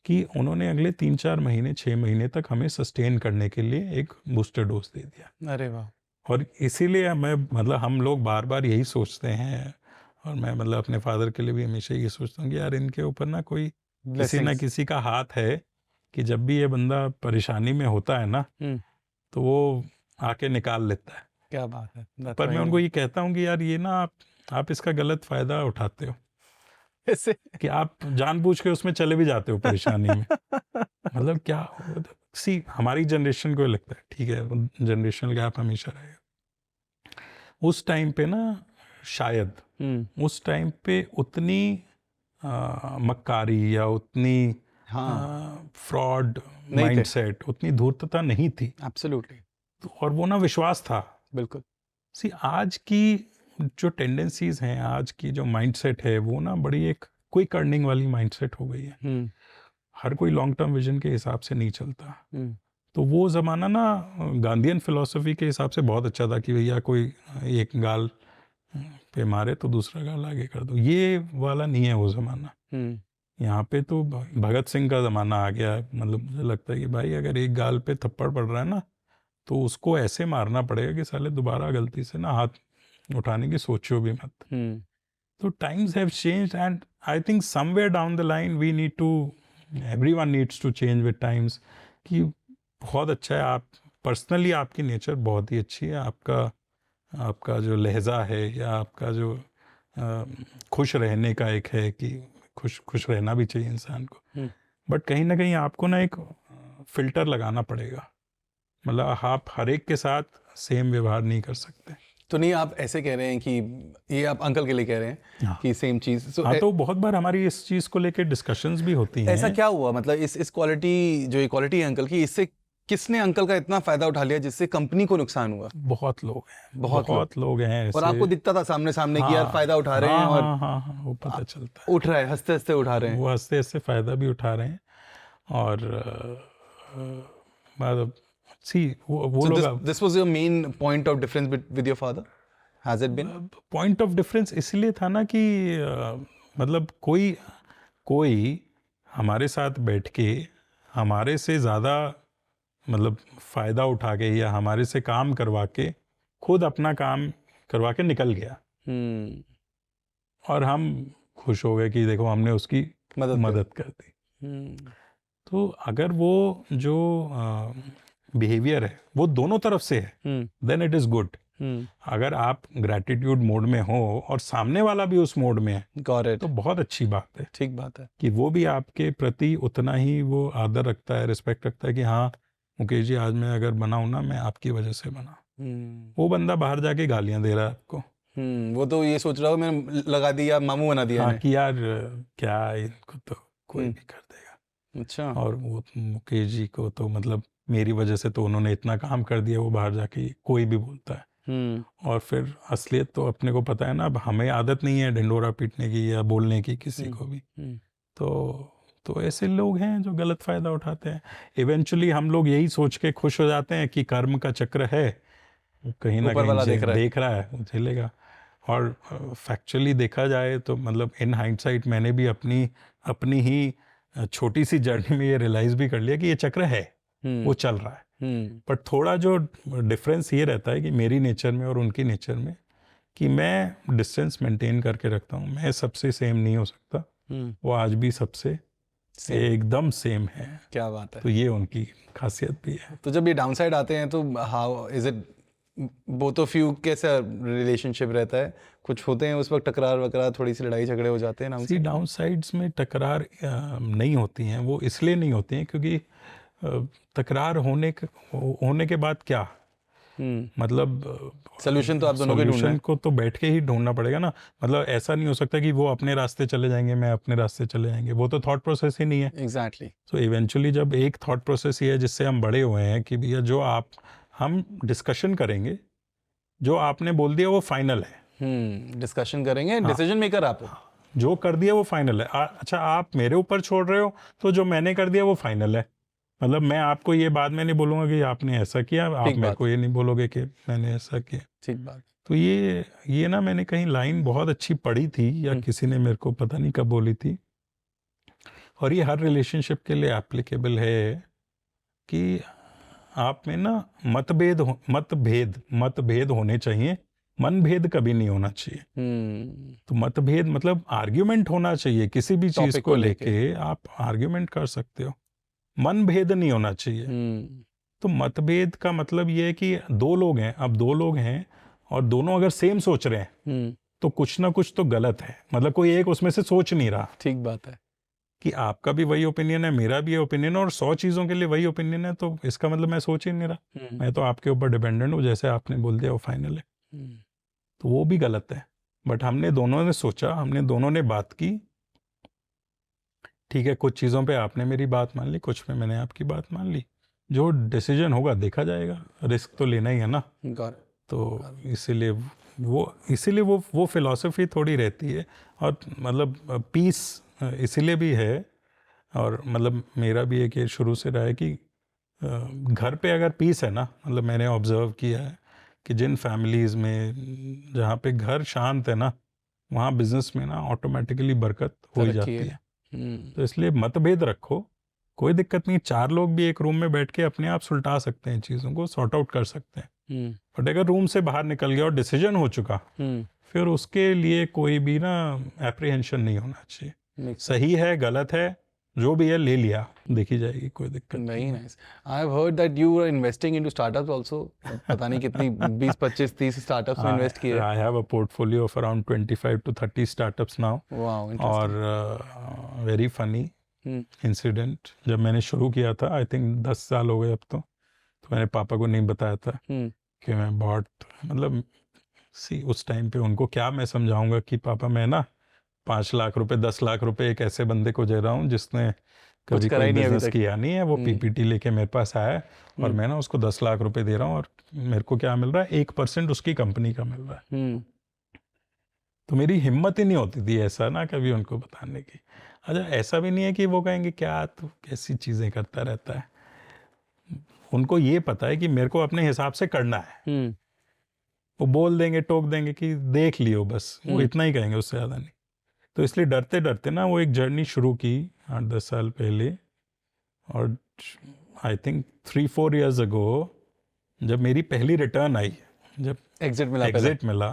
कि उन्होंने अगले 3-4 महीने 6 महीने तक हमें सस्टेन करने के लिए एक बूस्टर डोज दे दिया। अरे वाह। और इसीलिए मैं मतलब हम लोग बार बार यही सोचते हैं, और मैं मतलब अपने फादर के लिए भी हमेशा ये सोचता हूँ कि यार इनके ऊपर ना कोई किसी ना किसी का हाथ है कि जब भी ये बंदा परेशानी में होता है ना तो वो आके निकाल लेता है। क्या बात है। पर मैं उनको ये कहता हूँ कि यार ये ना आप इसका गलत फायदा उठाते हो, ऐसे कि आप जानबूझ के उसमें चले भी जाते हो परेशानी में। मतलब क्या सी हमारी जनरेशन को लगता है ठीक है, जनरेशनल गैप हमेशा रहेगा। उस टाइम पे ना शायद उस टाइम पे उतनी मक्कारी या उतनी फ्रॉड माइंडसेट, उतनी धूर्तता नहीं थी। एब्सोल्युटली। और वो ना विश्वास था। बिल्कुल। सी आज की जो टेंडेंसीज हैं, आज की जो माइंडसेट है, वो ना बड़ी एक क्विक अर्निंग वाली माइंडसेट हो गई है। हर कोई लॉन्ग टर्म विजन के हिसाब से नहीं चलता। तो वो ज़माना ना गांधीयन फिलॉसफी के हिसाब से बहुत अच्छा था कि भैया कोई एक गाल पे मारे तो दूसरा गाल आगे कर दो, ये वाला नहीं है वो ज़माना। यहाँ पे तो भगत सिंह का ज़माना आ गया। मतलब मुझे लगता है कि भाई अगर एक गाल पे थप्पड़ पड़ रहा है ना, तो उसको ऐसे मारना पड़ेगा कि साले दोबारा गलती से ना हाथ उठाने की सोचो भी मत। तो times have changed and I think somewhere down the line we need to, everyone needs to change with times. कि बहुत अच्छा है, आप पर्सनली आपकी नेचर बहुत ही अच्छी है, आपका जो लहजा है या आपका जो खुश रहने का एक है कि खुश रहना भी चाहिए इंसान को। बट कहीं ना कहीं आपको ना एक फिल्टर लगाना पड़ेगा। मतलब आप हर एक के साथ सेम व्यवहार नहीं कर सकते। तो नहीं, आप ऐसे कह रहे हैं कि ये आप अंकल के लिए कह रहे हैं हाँ। कि सेम चीज़। हाँ, तो बहुत बार हमारी इस चीज़ को लेकर डिस्कशंस भी होती हैं। ऐसा क्या हुआ, मतलब इस क्वालिटी, जो इक्वालिटी है अंकल की, इससे किसने अंकल का इतना फायदा उठा लिया जिससे कंपनी को नुकसान हुआ? बहुत लोग हैं, बहुत लोग हैं ऐसे। और आपको दिखता था सामने सामने कि यार हाँ, फायदा उठा रहे हैं, और हाँ, वो पता चलता है, उठ रहा है, हंसते हंसते उठा रहे हैं। वो हंसते हंसते फायदा भी उठा रहे हैं। और मतलब सी वो लोग, this was your main point of difference with your father, has it been? Point of difference इसलिए था ना कि मतलब कोई हमारे साथ बैठ के हमारे से ज़्यादा मतलब फ़ायदा उठा के या हमारे से काम करवा के खुद अपना काम करवा के निकल गया, और हम खुश हो गए कि देखो हमने उसकी मदद कर दी। तो अगर वो जो बिहेवियर है वो दोनों तरफ से है, देन इट इज़ गुड। अगर आप ग्रैटिट्यूड मोड में हो और सामने वाला भी उस मोड में है, तो बहुत अच्छी बात है। ठीक बात है कि वो भी आपके प्रति उतना ही वो आदर रखता है, रिस्पेक्ट रखता है कि हाँ मुकेश जी, आज मैं अगर बनाऊँ ना, मैं आपकी वजह से बना। वो बंदा बाहर जाके गालियां दे रहा है आपको, वो तो ये सोच रहा हो मैंने लगा दिया, मामू बना दिया। हाँ, कि यार क्या इनको तो कोई भी कर देगा। अच्छा। और वो मुकेश जी को तो मतलब मेरी वजह से तो उन्होंने इतना काम कर दिया, वो बाहर जाके कोई भी बोलता है। और फिर असलियत तो अपने को पता है ना, अब हमें आदत नहीं है ढिंडोरा पीटने की या बोलने की किसी को भी। तो ऐसे लोग हैं जो गलत फ़ायदा उठाते हैं। इवेंचुअली हम लोग यही सोच के खुश हो जाते हैं कि कर्म का चक्र है, कहीं ना ऊपर वाला कहीं देख रहा है, वो झेलेगा। और फैक्चुअली देखा जाए तो मतलब इन हाइंडसाइट मैंने भी अपनी ही छोटी सी जर्नी में ये रियलाइज़ भी कर लिया कि ये चक्र है, वो चल रहा है। पर थोड़ा जो डिफरेंस ये रहता है कि मेरी नेचर में और उनकी नेचर में, कि मैं डिस्टेंस मेंटेन करके रखता हूँ। मैं सबसे सेम नहीं हो सकता, वो आज भी सबसे एकदम सेम है। क्या बात है। तो ये उनकी खासियत भी है। तो जब ये डाउनसाइड आते हैं तो how is it both of you, कैसा रिलेशनशिप रहता है? कुछ होते हैं उस वक्त टकरार वकरार, थोड़ी सी लड़ाई झगड़े हो जाते हैं ना? सी डाउनसाइड्स में टकरार नहीं होती हैं, वो इसलिए नहीं होती हैं क्योंकि तकरार होने के बाद क्या मतलब सोल्यूशन तो आप दोनों के ढूंढना है। सोल्यूशन को तो बैठ के ही ढूंढना पड़ेगा ना। मतलब ऐसा नहीं हो सकता कि वो अपने रास्ते चले जाएंगे, मैं अपने रास्ते चले जाएंगे, वो तो थॉट प्रोसेस ही नहीं है। एग्जैक्टली। सो इवेंचुअली जब एक थॉट प्रोसेस ही है जिससे हम बड़े हुए हैं कि भैया जो हम डिस्कशन करेंगे, जो आपने बोल दिया वो फाइनल है। डिस्कशन करेंगे, डिसीजन मेकर आप हो। जो कर दिया वो फाइनल है। अच्छा, आप मेरे ऊपर छोड़ रहे हो, तो जो मैंने कर दिया वो फाइनल है। मतलब मैं आपको ये बाद में नहीं बोलूंगा कि आपने ऐसा किया, आप मेरे को ये नहीं बोलोगे कि मैंने ऐसा किया। ठीक बात। तो ये ना मैंने कहीं लाइन बहुत अच्छी पढ़ी थी, या किसी ने मेरे को पता नहीं कब बोली थी, और ये हर रिलेशनशिप के लिए एप्लीकेबल है कि आप में ना मतभेद होने चाहिए, मनभेद कभी नहीं होना चाहिए। तो मतभेद मतलब आर्ग्यूमेंट होना चाहिए, किसी भी चीज को लेके आप आर्ग्यूमेंट कर सकते हो, मनभेद नहीं होना चाहिए। तो मतभेद का मतलब ये है कि दो लोग हैं और दोनों अगर सेम सोच रहे हैं, तो कुछ ना कुछ तो गलत है। मतलब कोई एक उसमें से सोच नहीं रहा। ठीक बात है कि आपका भी वही ओपिनियन है, मेरा भी ओपिनियन है, और 100 चीज़ों के लिए वही ओपिनियन है, तो इसका मतलब मैं सोच ही नहीं रहा। मैं तो आपके ऊपर डिपेंडेंट हूँ, जैसे आपने बोल दिया वो फाइनल है। तो वो भी गलत है। बट हमने दोनों ने सोचा, हमने दोनों ने बात की, ठीक है, कुछ चीज़ों पे आपने मेरी बात मान ली, कुछ पे मैंने आपकी बात मान ली। जो डिसीजन होगा देखा जाएगा, रिस्क तो लेना ही है ना। तो इसीलिए वो फिलॉसफी थोड़ी रहती है। और मतलब पीस इसीलिए भी है, और मतलब मेरा भी एक ये शुरू से रहा है कि घर पे अगर पीस है ना, मतलब मैंने ऑब्जर्व किया है कि जिन फैमिलीज़ में जहाँ पे घर शांत है ना, वहाँ बिजनेस में ना ऑटोमेटिकली बरकत हो ही जाती है। तो इसलिए मतभेद रखो, कोई दिक्कत नहीं, 4 लोग भी एक रूम में बैठ के अपने आप सुलटा सकते हैं, चीज़ों को सॉर्ट आउट कर सकते हैं। बट अगर रूम से बाहर निकल गया और डिसीजन हो चुका, फिर उसके लिए कोई भी ना एप्रीहेंशन नहीं होना चाहिए। सही है गलत है जो भी है ले लिया, देखी जाएगी, कोई दिक्कत Very nice. I've heard that you are investing into startups also. पता नहीं कितनी 20, 25, 30 startups में invest किए. I have a portfolio of around 25 to 30 startups now. Wow, interesting. और very funny incident, जब मैंने शुरू किया था, I think 10 साल हो गए अब तो मैंने पापा को नहीं बताया था कि मैं बहुत, मतलब उस टाइम पे उनको क्या मैं समझाऊंगा कि पापा मैं ना 5 लाख रुपए 10 लाख रुपए एक ऐसे बंदे को दे रहा हूँ जिसने कभी कोई बिजनेस किया नहीं है, वो पीपीटी लेके मेरे पास आया है और मैं ना उसको 10 लाख रुपए दे रहा हूँ और मेरे को क्या मिल रहा है, 1% उसकी कंपनी का मिल रहा है। तो मेरी हिम्मत ही नहीं होती थी ऐसा ना कभी उनको बताने की। अच्छा, ऐसा भी नहीं है कि वो कहेंगे क्या तू कैसी चीज़ें करता रहता है, उनको ये पता है कि मेरे को अपने हिसाब से करना है। वो बोल देंगे, टोक देंगे कि देख लियो बस, वो इतना ही कहेंगे, उससे ज़्यादा नहीं। तो इसलिए डरते डरते ना वो एक जर्नी शुरू की 8-10 साल पहले, और आई थिंक 3-4 years ago जब मेरी पहली रिटर्न आई, जब एग्जिट मिला,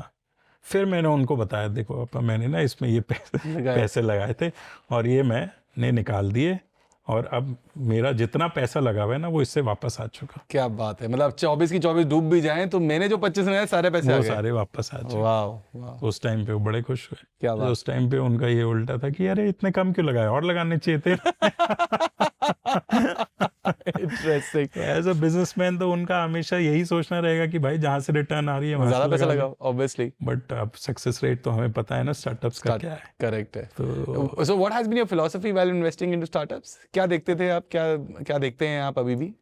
फिर मैंने उनको बताया देखो पापा मैंने ना इसमें ये पैसे लगाए थे और ये मैंने निकाल दिए और अब मेरा जितना पैसा लगा हुआ है ना वो इससे वापस आ चुका। क्या बात है, मतलब 24 की 24 डूब भी जाएं तो मैंने जो 25 लगाए सारे पैसे आ गए, सारे वापस आ चुके। वाह। उस टाइम पे वो बड़े खुश हुए। क्या बात। उस टाइम पे उनका ये उल्टा था कि अरे इतने कम क्यों लगाए, और लगाने चाहिए थे। इंटरेस्टिंग। एज अ बिजनेसमैन तो उनका हमेशा यही सोचना रहेगा कि भाई जहाँ से रिटर्न आ रही है वहाँ ज्यादा पैसा लगाओ, ऑब्वियसली। बट अब सक्सेस रेट तो हमें पता है ना स्टार्टअप्स का क्या है। करेक्ट है। तो so what has been your philosophy while investing into startups? क्या देखते थे आप, क्या देखते हैं आप अभी भी?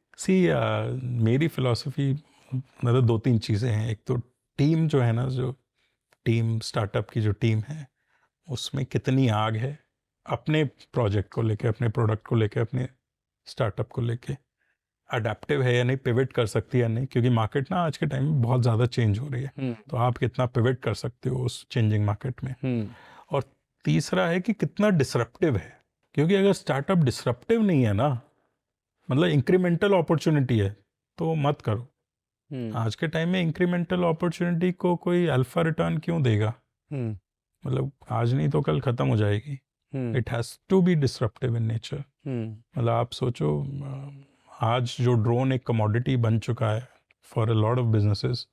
मेरी फिलॉसफी मतलब 2-3 चीज़ें हैं। एक तो टीम जो है ना, जो टीम स्टार्टअप की जो टीम है उसमें कितनी आग है अपने प्रोजेक्ट को लेके, अपने प्रोडक्ट को लेके, अपने स्टार्टअप को लेके, अडेप्टिव है या नहीं, पिवट कर सकती है या नहीं, क्योंकि मार्केट ना आज के टाइम में बहुत ज़्यादा चेंज हो रही है। तो आप कितना पिवट कर सकते हो उस चेंजिंग मार्केट में। और तीसरा है कि कितना डिसरप्टिव है, क्योंकि अगर स्टार्टअप डिसरप्टिव नहीं है ना, मतलब इंक्रीमेंटल अपॉर्चुनिटी है तो मत करो। आज के टाइम में इंक्रीमेंटल अपॉर्चुनिटी को कोई अल्फा रिटर्न क्यों देगा? मतलब आज नहीं तो कल खत्म हो जाएगी। It has to be disruptive in nature. मतलब आप सोचो, आज जो ड्रोन एक कमोडिटी बन चुका है for a lot of businesses,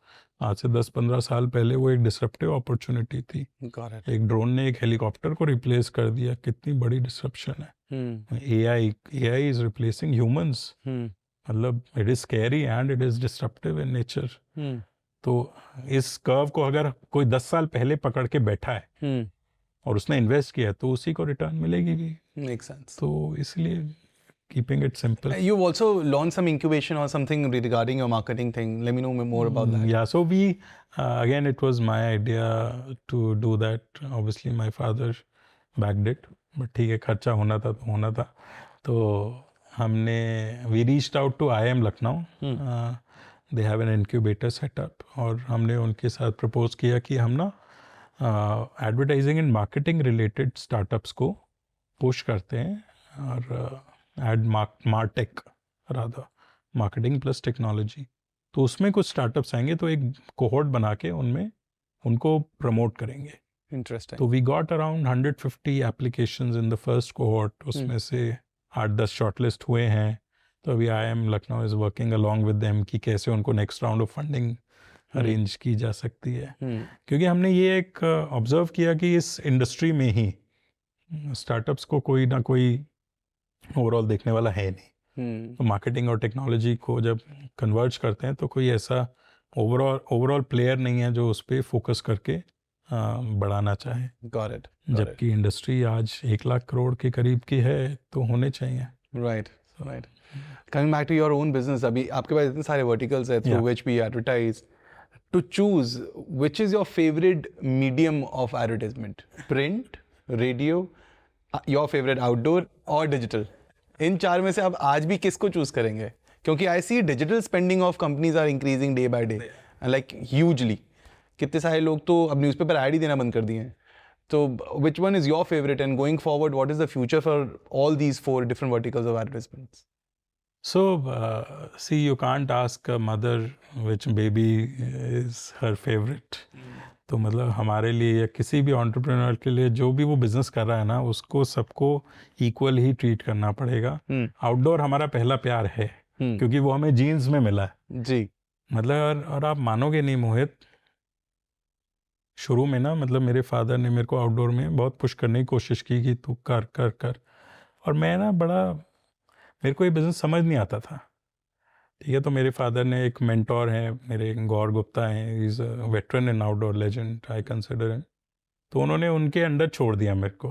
आज से 10-15 साल पहले वो एक डिसरप्टिव अपॉर्चुनिटी थी। एक ड्रोन ने एक हेलीकॉप्टर को रिप्लेस कर दिया, कितनी बड़ी डिसरप्शन है। एआई इज रिप्लेसिंग ह्यूमंस, मतलब it is scary and it is disruptive in nature. तो इस कर्व को अगर कोई 10 साल पहले पकड़ के बैठा है और उसने इन्वेस्ट किया है तो उसी को रिटर्न मिलेगी भी। Makes sense. तो इसलिए keeping it simple. You've also launched some incubation or something regarding your marketing thing. Let me know more about that. Yeah, so we again it was my idea to do that. Obviously my father backed it, but ठीक है, खर्चा होना था तो होना था। तो हमने we reached out to IIM Lucknow. They have an incubator set up और हमने उनके साथ प्रपोज किया कि हम ना advertising and marketing related startups को पुश करते हैं और martech rather, marketing plus technology. तो उसमें कुछ स्टार्टअप्स आएंगे तो एक कोहोर्ट बना के उनमें उनको प्रमोट करेंगे। इंटरेस्टिंग। तो we got around 150 applications in the first cohort, उसमें से 8-10 शॉर्टलिस्ट हुए हैं। तो अभी IIM Lucknow is working along with them कि कैसे उनको next round of funding arrange की जा सकती है। क्योंकि हमने ये एक ऑब्जर्व किया कि इस इंडस्ट्री में ही स्टार्टअप्स को कोई ना कोई ओवरऑल देखने वाला है नहीं। तो मार्केटिंग और टेक्नोलॉजी को जब कन्वर्ज करते हैं तो कोई ऐसा ओवरऑल प्लेयर नहीं है जो उस पर फोकस करके बढ़ाना चाहे। Got it. जबकि इंडस्ट्री आज 1 लाख करोड़ के करीब की है तो होने चाहिए। Right. Coming back to your own business, अभी आपके पास इतने सारे verticals है through which we advertise. To choose, which is your favorite medium of advertisement? Print, radio, your favorite outdoor और digital? इन 4 में से आप आज भी किसको चूज करेंगे? क्योंकि I see digital spending of companies are increasing day by day. Like hugely. कितने सारे लोग तो अब न्यूज़पेपर ऐड ही देना बंद कर दिए हैं. तो which one is your favorite, and going forward what is the future for all these 4 different verticals of advertisements? So, see, you can't ask a mother which baby is her favorite. तो मतलब हमारे लिए या किसी भी एंटरप्रेन्योर के लिए जो भी वो बिजनेस कर रहा है ना, उसको सबको इक्वल ही ट्रीट करना पड़ेगा. आउटडोर हमारा पहला प्यार है, क्योंकि वो हमें जीन्स में मिला है जी. मतलब. और आप मानोगे नहीं मोहित, शुरू में ना मतलब मेरे फादर ने मेरे को आउटडोर में बहुत पुश करने की कोशिश की कि तू कर कर कर. और मैं ना मेरे को ये बिज़नेस समझ नहीं आता था. ठीक है, तो मेरे फादर ने एक मेंटोर हैं मेरे, गौर गुप्ता हैं, is a veteran in outdoor legend I consider him. तो उन्होंने उनके अंडर छोड़ दिया मेरे को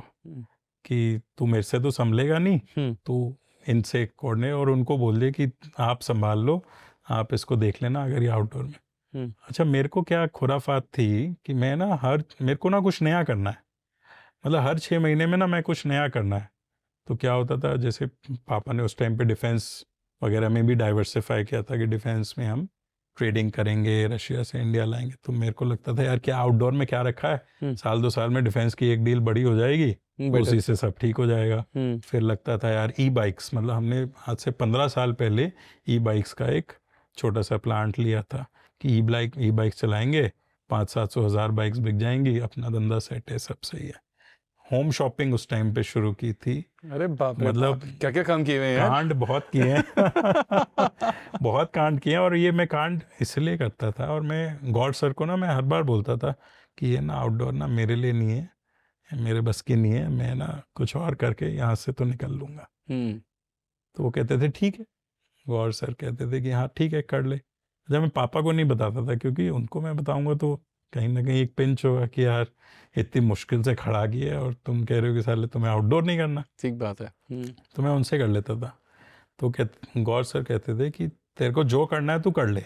कि तू मेरे से तो संभलेगा नहीं, तू इनसे कोडने, और उनको बोल दिया कि आप संभाल लो, आप इसको देख लेना अगर ये आउटडोर में. अच्छा, मेरे को क्या खुराफात थी कि मैं ना मेरे को ना कुछ नया करना है. मतलब हर 6 महीने में ना मैं कुछ नया करना है. तो क्या होता था, जैसे पापा ने उस टाइम पे डिफेंस वगैरह में भी डाइवर्सिफाई किया था कि डिफेंस में हम ट्रेडिंग करेंगे, रशिया से इंडिया लाएंगे. तो मेरे को लगता था यार क्या आउटडोर में क्या रखा है, साल 2 साल में डिफेंस की एक डील बड़ी हो जाएगी, उसी से सब ठीक हो जाएगा. फिर लगता था यार ई बाइक्स, मतलब हमने आज से 15 साल पहले ई बाइक्स का एक छोटा सा प्लांट लिया था कि ई बाइक चलाएंगे, 500-700 हज़ार बाइक्स बिक जाएंगी, अपना धंधा सेट है, सब सही है. होम शॉपिंग उस टाइम पे शुरू की थी. अरे बाप रे, मतलब क्या क्या काम किए हुए हैं यार. कांड बहुत किए हैं. बहुत कांड किए हैं. और ये मैं कांड इसलिए करता था, और मैं गौर सर को ना मैं हर बार बोलता था कि ये ना आउटडोर ना मेरे लिए नहीं है, मेरे बस की नहीं है, मैं ना कुछ और करके यहाँ से तो निकल लूँगा. तो वो कहते थे ठीक है, गौर सर कहते थे कि हाँ ठीक है कर ले. जब मैं पापा को नहीं बताता था, क्योंकि उनको मैं बताऊंगा तो कहीं ना कहीं एक पिंच होगा कि यार इतनी मुश्किल से खड़ा किया है और तुम कह रहे हो कि साले तुम्हें आउटडोर नहीं करना. ठीक बात है. तो मैं उनसे कर लेता था. तो गौर सर कहते थे कि तेरे को जो करना है तू कर ले,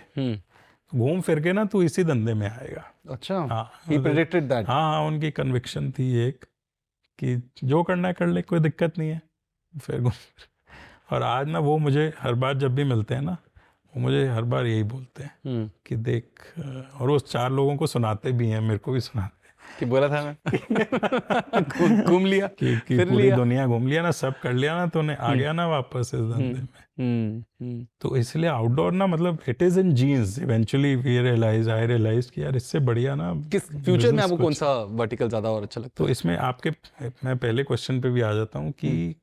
घूम फिर के ना तू इसी धंधे में आएगा. अच्छा, हाँ, he predicted that. हाँ, उनकी कन्विक्शन थी एक कि जो करना है कर ले, कोई दिक्कत नहीं है. फिर और आज ना वो मुझे हर बार जब भी मिलते हैं ना, वो मुझे हर बार यही बोलते हैं कि देख, और वो 4 लोगों को सुनाते भी हैं, मेरे को भी सुनाते हैं कि बोला था मैं घूम लिया कि पूरी दुनिया घूम लिया ना, सब कर लिया ना, तो आ गया ना वापस इस धंधे में. तो इसलिए आउटडोर ना मतलब it is in genes. Eventually I realize कि यार इससे बढ़िया ना किस फ्यूचर में आपको कौन सा वर्टिकल ज्यादा और अच्छा लगता है. तो इसमें मैं पहले क्वेश्चन पे भी आ जाता हूँ कि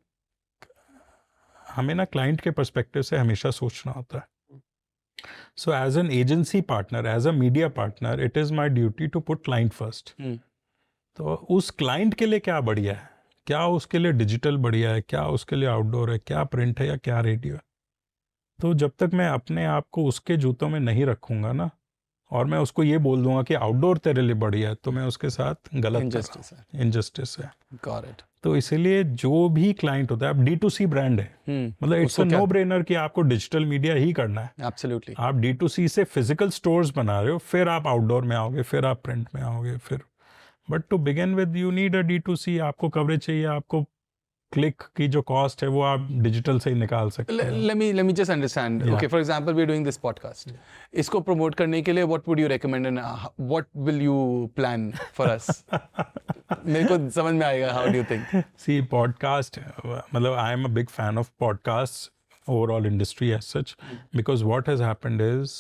हमें ना क्लाइंट के पर्सपेक्टिव से हमेशा सोचना होता है. So as an agency partner, as a media partner, it is my duty to put client first. तो उस क्लाइंट के लिए क्या बढ़िया है, क्या उसके लिए डिजिटल बढ़िया है, क्या उसके लिए आउटडोर है, क्या प्रिंट है या क्या रेडियो है. तो जब तक मैं अपने आप को उसके जूतों में नहीं रखूंगा ना, और मैं उसको ये बोल दूंगा कि आउटडोर तेरे लिए बढ़िया है, तो मैं उसके साथ गलत इनजस्टिस है. Got it. तो इसीलिए जो भी क्लाइंट होता है, अब D2C ब्रांड है, मतलब इट्स अ नो ब्रेनर कि आपको डिजिटल मीडिया ही करना है. Absolutely. आप D2C से फिजिकल स्टोर्स बना रहे हो, फिर आप आउटडोर में आओगे, फिर आप प्रिंट में आओगे, फिर but to begin with you need a D2C. आपको कवरेज चाहिए, आपको क्लिक की जो कॉस्ट है वो आप डिजिटल से ही निकाल सकते हैं. Let me just understand. Yeah. Okay, for example, we're doing this podcast. इसको प्रमोट करने के लिए what would you recommend and what will you plan for us? मेरे को समझ में आएगा. How do you think? See, podcast, मतलब I am a big fan of podcasts, overall industry as such, because what has happened is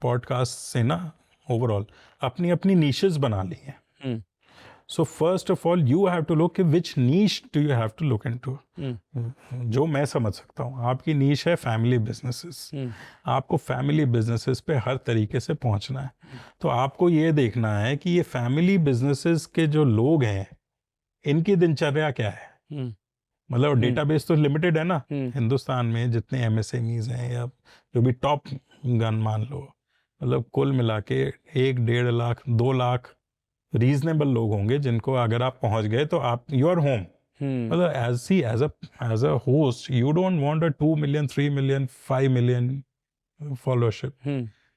podcasts से ना overall अपनी अपनी niches बना ली हैं. So first of all, you have to look which niche do you have to look into. जो मैं समझ सकता हूँ, आपकी niche है फैमिली बिजनेसेस. आपको फैमिली बिजनेसेस पे हर तरीके से पहुंचना है. तो आपको ये देखना है कि ये फैमिली बिजनेसेस के जो लोग हैं, इनकी दिनचर्या क्या है. मतलब डेटाबेस तो लिमिटेड है ना हिंदुस्तान में, जितने MSMEs हैं या जो भी टॉप गन मान लो, मतलब कुल मिला के 1-1.5 लाख 2 लाख रीजनेबल लोग होंगे जिनको अगर आप पहुंच गए तो आप यू आर होम. मतलब as a host you don't want a 2 million 3 million 5 million followership.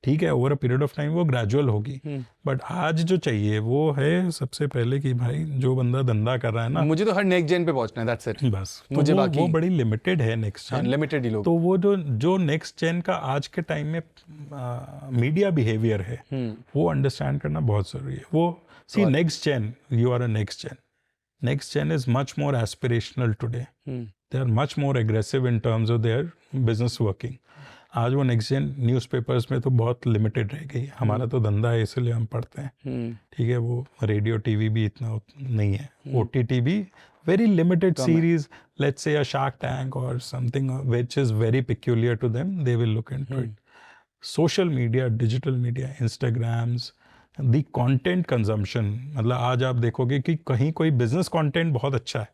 ठीक है over a period of time वो ग्रेजुअल होगी, बट आज जो चाहिए वो है सबसे पहले कि भाई जो बंदा धंधा कर रहा है ना, मुझे तो हर नेक्स्ट जेन पे पहुंचना है, दैट्स इट। बस तो मुझे वो बाकी बड़ी लिमिटेड है नेक्स्ट जेन, लिमिटेड ही लोग। तो वो जो नेक्स्ट जेन का आज के टाइम में मीडिया बिहेवियर है वो अंडरस्टैंड करना बहुत जरूरी है। वो see next gen, you are a next gen, next gen is much more aspirational today. They are much more aggressive in terms of their business working. आज वो नेक्स्ट जेन न्यूज़पेपर्स में तो बहुत लिमिटेड रह गई, हमारा तो धंधा है इसलिए हम पढ़ते हैं, ठीक है, वो रेडियो टीवी भी इतना नहीं है, OTT भी very limited series, let's say a Shark Tank or something which is very peculiar to them, they will look into it. Social media, digital media, Instagrams, the content consumption, मतलब आज आप देखोगे कि कहीं कोई बिजनेस कंटेंट बहुत अच्छा है,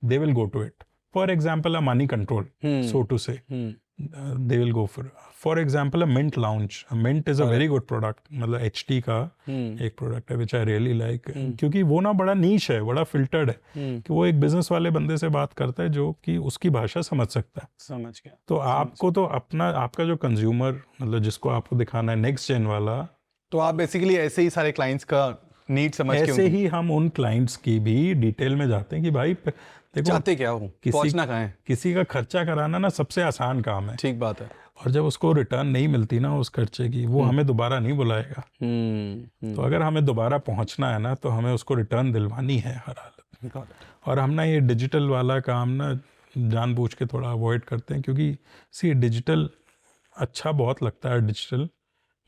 they will go to it. For example a Money Control, so to say, they will go for example a Mint Lounge. Mint is a very good product, मतलब HT का एक प्रोडक्ट है विच आई रियली लाइक, क्योंकि वो ना बड़ा नीश है, बड़ा फिल्टर्ड है, कि वो एक बिजनेस वाले बंदे से बात करता है जो कि उसकी भाषा समझ सकता है। समझ गया। तो आपको तो अपना, आपका जो कंज्यूमर, मतलब जिसको आपको दिखाना है नेक्स्ट जेन वाला, तो आप बेसिकली ऐसे ही सारे क्लाइंट्स का नीड समझ के ऐसे ही हम उन क्लाइंट्स की भी डिटेल में जाते हैं कि भाई देखो चाहते क्या हो, पहुंचना कहाँ है। किसी का खर्चा कराना ना सबसे आसान काम है, ठीक बात है। और जब उसको रिटर्न नहीं मिलती ना उस खर्चे की, वो हमें दोबारा नहीं बुलाएगा। तो अगर हमें दोबारा पहुंचना है ना, तो हमें उसको रिटर्न दिलवानी है हर हालत में। और हम ना ये डिजिटल वाला काम ना जानबूझ के थोड़ा अवॉइड करते हैं, क्योंकि सी डिजिटल अच्छा बहुत लगता है digital,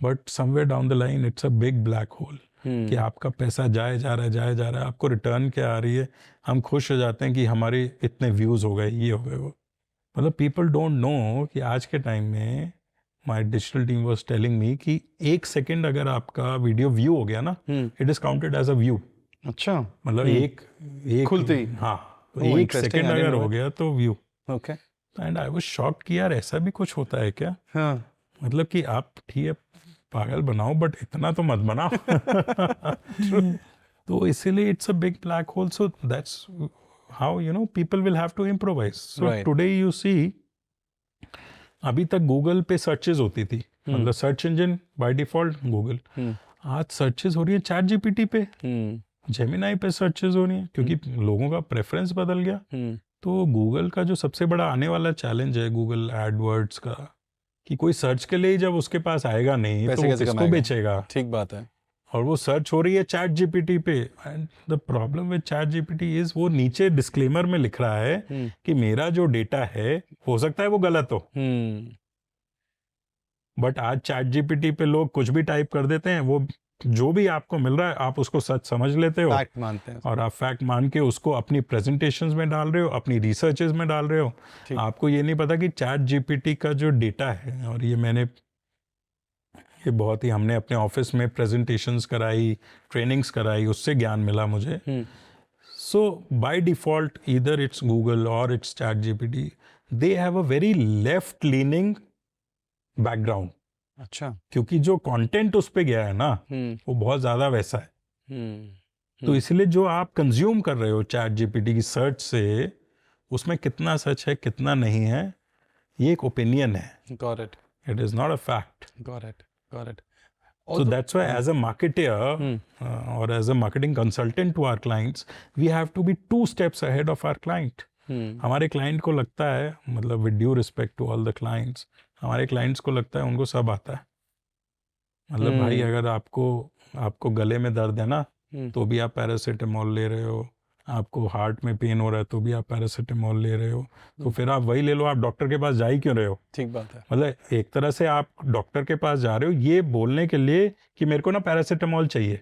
but somewhere down the line it's a big black whole, कि आपका पैसा जाए जा रहा है, आपको रिटर्न क्या आ रही है। हम खुश हो जाते हैं कि हमारे इतने व्यूज़ हो गए, ये हो गए, वो, मतलब पीपल डोंट नो कि आज के टाइम में my digital team was telling me कि 1 सेकंड अगर आपका वीडियो व्यू हो गया ना, it is counted as a view. अच्छा, मतलब एक खुलते ही, हाँ, तो Oh, 1 interesting, second I didn't अगर know हो that. गया तो view. Okay, and I was shocked कि यार ऐसा भी कुछ होता है क्या, हाँ, मतलब कि आप ठीक है पागल बनाओ बट इतना तो मत बनाओ। तो इसीलिए it's a big black hole, so that's how you know people will have to improvise. So Right. Today you see, अभी तक गूगल पे सर्चेज होती थी, मतलब search engine by default Google, आज सर्चेज हो रही है चैट जीपीटी पे, जेमिनाई पे सर्चेज हो रही है, क्योंकि लोगों का प्रेफरेंस बदल गया। तो गूगल का जो सबसे बड़ा आने वाला चैलेंज है गूगल एडवर्ड्स का, कि कोई सर्च के लिए जब उसके पास आएगा नहीं तो वो किसको बेचेगा। ठीक बात है। और वो सर्च हो रही है चैट जीपीटी पे, and the problem with chat GPT is वो नीचे डिस्क्लेमर में लिख रहा है कि मेरा जो डेटा है हो सकता है वो गलत हो, बट आज चैट जीपीटी पे लोग कुछ भी टाइप कर देते हैं, वो जो भी आपको मिल रहा है आप उसको सच समझ लेते हो, फैक्ट मानते हैं, और आप फैक्ट मान के उसको अपनी प्रेजेंटेशंस में डाल रहे हो, अपनी रिसर्चेस में डाल रहे हो। आपको ये नहीं पता कि चैट जीपीटी का जो डेटा है, और ये बहुत ही हमने अपने ऑफिस में प्रेजेंटेशंस कराई, ट्रेनिंग्स कराई, उससे ज्ञान मिला मुझे। So by default either it's Google और it's Chat GPT, they have a very left leaning background. अच्छा, क्योंकि जो कंटेंट उस पे गया है ना वो बहुत ज्यादा वैसा है। तो इसलिए जो आप कंज्यूम कर रहे हो चैट जीपीटी की सर्च से, उसमें कितना सच है कितना नहीं है, ये एक ओपिनियन है। Got it, it is not a fact. Got it, got it. So that's why as a marketer or as a marketing consultant to our clients, we have to be 2 steps ahead of our client. हमारे क्लाइंट को लगता है, मतलब with due respect to all the clients, हमारे क्लाइंट्स को लगता है उनको सब आता है। मतलब भाई अगर आपको गले में दर्द है ना तो भी आप पैरासीटामोल ले रहे हो, आपको हार्ट में पेन हो रहा है तो भी आप पैरासीटामोल ले रहे हो, तो फिर आप वही ले लो, आप डॉक्टर के पास जा ही क्यों रहे हो। ठीक बात है। मतलब एक तरह से आप डॉक्टर के पास जा रहे हो ये बोलने के लिए कि मेरे को ना पैरासीटामोल चाहिए,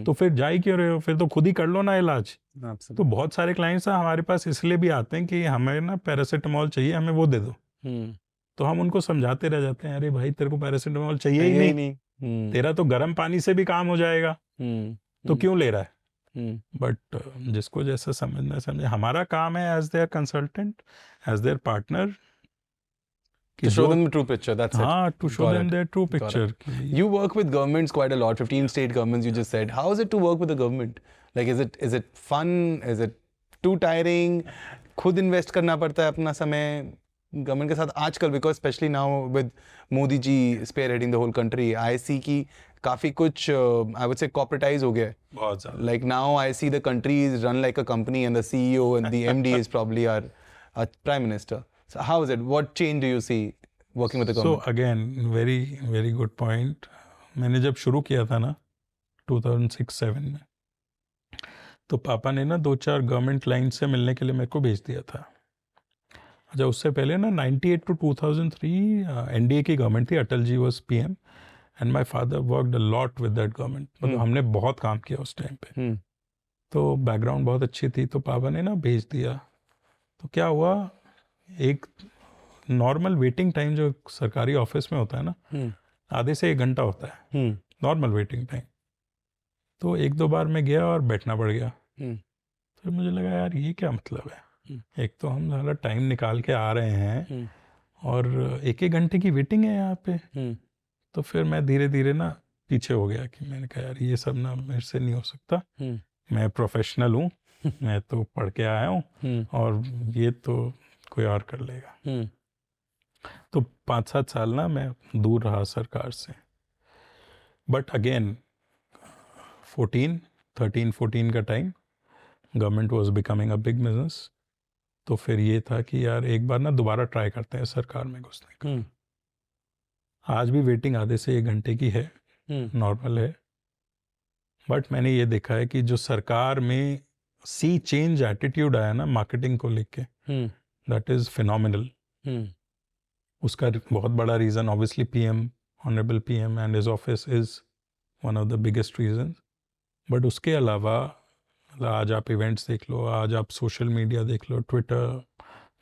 तो फिर जा ही क्यों रहे हो, फिर तो खुद ही कर लो ना इलाज। तो बहुत सारे क्लाइंट्स हमारे पास इसलिए भी आते हैं कि हमें ना पैरासीटामोल चाहिए, हमें वो दे दो। तो हम उनको समझाते रह जाते हैं, अरे भाई तेरे को पैरासीटामोल चाहिए ही नहीं, तेरा तो गर्म पानी से भी काम हो जाएगा, तो क्यों ले रहा है। बट जिसको जैसा समझना समझे, हमारा काम है as their consultant, as their partner, to show them the true picture, that's it. हाँ, to show them their true picture. You work with governments quite a lot, 15 state governments you just said. How is it to work with the government? Like is it fun? Is it too tiring? खुद इन्वेस्ट करना पड़ता है अपना समय, गवर्नमेंट के साथ आजकल, because specially now with Modi ji spearheading the whole country, I see की काफ़ी कुछ आई वुड से कॉर्पोरेटाइज हो गया है. बहुत ज़्यादा. Like now I see the country is run like a company and the CEO and the MD is probably our prime minister. So how is it? What change do you see working with the So government? again, very good point. मैंने जब शुरू किया था ना 2006-7 में, तो पापा ने ना 2-4 गवर्नमेंट क्लाइंट से मिलने के लिए मेरे को भेज दिया था. अच्छा, उससे पहले ना 98 to 2003 एनडीए की गवर्नमेंट थी, Atal ji was PM and my father worked a lot with that government. मतलब हमने बहुत काम किया उस टाइम पे, तो बैकग्राउंड बहुत अच्छी थी. तो पापा ने ना भेज दिया. तो क्या हुआ, एक नॉर्मल वेटिंग टाइम जो सरकारी ऑफिस में होता है ना, आधे से 1 घंटा होता है नॉर्मल वेटिंग टाइम. तो 1-2 बार मैं गया और बैठना पड़ गया. फिर मुझे लगा यार ये क्या मतलब है, एक तो हम ज़्यादा टाइम निकाल के आ रहे हैं और 1-1 घंटे की वेटिंग है यहाँ पे. तो फिर मैं धीरे धीरे ना पीछे हो गया कि मैंने कहा यार ये सब ना मेरे से नहीं हो सकता. मैं प्रोफेशनल हूँ, मैं तो पढ़ के आया हूँ और ये तो कोई और कर लेगा. तो 5-7 साल ना मैं दूर रहा सरकार से. बट अगेन 13-14 का time, government was becoming a big business. तो फिर ये था कि यार एक बार ना दोबारा ट्राई करते हैं सरकार में घुसने का. आज भी वेटिंग आधे से 1 घंटे की है, नॉर्मल है. बट मैंने ये देखा है कि जो सरकार में सी चेंज एटीट्यूड आया ना मार्केटिंग को लेके, दैट इज़ फिनोमिनल. उसका बहुत बड़ा reason obviously PM, honourable PM and his office is one of the biggest reason. But उसके अलावा आज आप इवेंट्स देख लो, आज आप सोशल मीडिया देख लो, Twitter,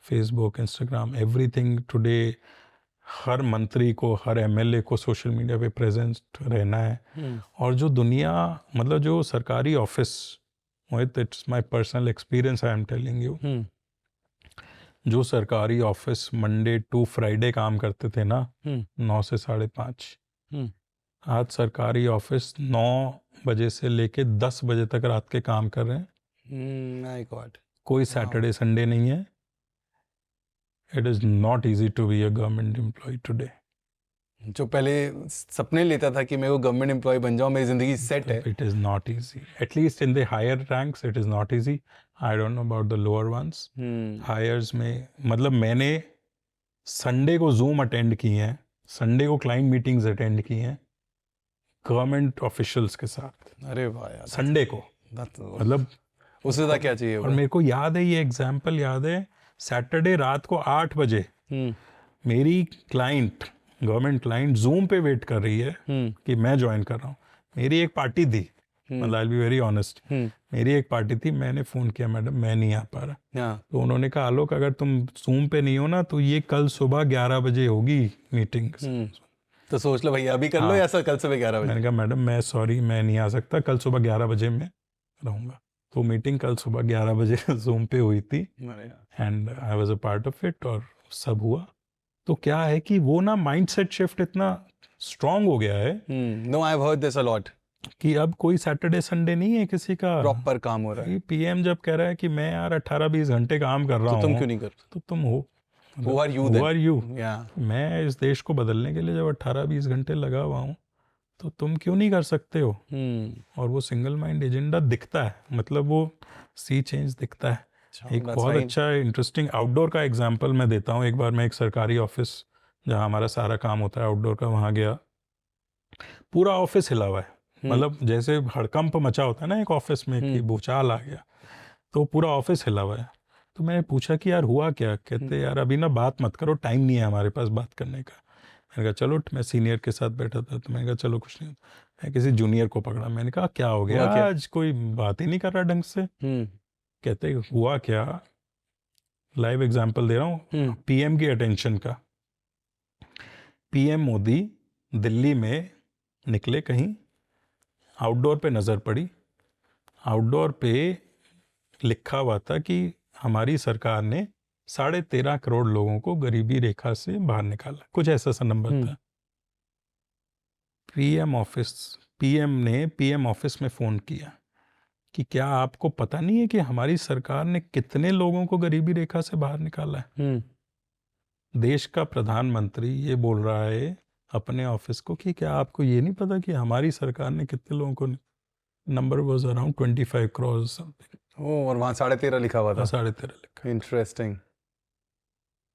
Facebook, Instagram, everything today. हर मंत्री को, हर एमएलए को सोशल मीडिया पे प्रेजेंट रहना है. और जो दुनिया, मतलब जो सरकारी office, Mohit, it's my personal experience, I am telling you, जो सरकारी ऑफिस मंडे टू फ्राइडे काम करते थे ना 9 से 5:30, आज सरकारी ऑफिस 9 बजे से लेके 10 बजे तक रात के काम कर रहे हैं. My God. कोई सैटरडे संडे नहीं है. It is not easy to be a government employ today. जो पहले सपने लेता था कि मैं वो गवर्नमेंट एम्प्लॉय बन जाऊं, मेरी जिंदगी सेट है. It is not easy, at least in the higher ranks it is not easy. I don't know about the lower ones. Highers में मतलब मैंने संडे को जूम अटेंड किए हैं, संडे को क्लाइंट मीटिंग्स अटेंड की हैं गवर्नमेंट ऑफिशियल्स के साथ. अरे वाह यार, संडे को, मतलब उससे ज़्यादा क्या चाहिए. और मेरे को याद है, ये एग्जाम्पल याद है, सैटरडे रात को 8 बजे मेरी क्लाइंट, गवर्नमेंट क्लाइंट जूम पे वेट कर रही है कि मैं ज्वाइन कर रहा हूँ. मेरी एक पार्टी थी, मतलब आई बी वेरी ऑनेस्ट, मेरी एक पार्टी थी. मैंने फ़ोन किया, मैडम मैं नहीं आ पा रहा. तो उन्होंने कहा आलोक, अगर तुम जूम पे नहीं हो ना तो ये कल सुबह 11 बजे होगी मीटिंग. तो सोच लो भैया अभी कर लो या कल सुबह 11 बजे. मैंने कहा मैडम मैं सॉरी, मैं नहीं आ सकता, कल सुबह 11 बजे मैं रहूँगा. तो मीटिंग कल सुबह 11 बजे जूम पे हुई थी and I was a part of it और सब हुआ. तो क्या है कि वो ना माइंडसेट शिफ्ट इतना स्ट्रांग हो गया है. No, I have heard this a lot कि अब कोई सैटरडे संडे नहीं है किसी का. प्रॉपर काम हो रहा है. पीएम जब कह रहा है कि मैं यार 18-20 घंटे काम कर रहा हूँ, तो तुम क्यों नहीं कर. तो तुम हो, Who are you Who then? are you? Yeah. मैं इस देश को बदलने के लिए जब 18-20 घंटे लगा हुआ हूँ, तो तुम क्यों नहीं कर सकते हो. और वो सिंगल माइंड एजेंडा दिखता है, मतलब वो सी चेंज दिखता है. एक बहुत अच्छा इंटरेस्टिंग आउटडोर का एग्जांपल मैं देता हूँ. एक बार मैं एक सरकारी ऑफिस जहाँ हमारा सारा काम होता है आउटडोर का, वहाँ गया. पूरा ऑफिस हिला हुआ है, मतलब जैसे हड़कंप मचा होता है ना एक ऑफिस में कि भूचाल आ गया, तो पूरा ऑफिस हिला हुआ है. तो मैंने पूछा कि यार हुआ क्या. कहते यार अभी ना बात मत करो, टाइम नहीं है हमारे पास बात करने का. मैंने कहा चलो, मैं सीनियर के साथ बैठा था, तो मैंने कहा चलो कुछ नहीं. मैं किसी जूनियर को पकड़ा, मैंने कहा क्या हो गया, आज कोई बात ही नहीं कर रहा ढंग से. कहते हुआ क्या, लाइव एग्जांपल दे रहा हूँ पीएम की अटेंशन का. पीएम मोदी दिल्ली में निकले कहीं, आउटडोर पे नज़र पड़ी. आउटडोर पे लिखा हुआ था कि हमारी सरकार ने 13.5 करोड़ लोगों को गरीबी रेखा से बाहर निकाला, कुछ ऐसा सा नंबर था. पीएम ने पीएम ऑफिस में फ़ोन किया कि क्या आपको पता नहीं है कि हमारी सरकार ने कितने लोगों को गरीबी रेखा से बाहर निकाला है. देश का प्रधानमंत्री ये बोल रहा है अपने ऑफिस को कि क्या आपको ये नहीं पता कि हमारी सरकार ने कितने लोगों को, number was around 25 crores something, और वहाँ 13.5 लिखा हुआ था. 13.5 लिखा. इंटरेस्टिंग.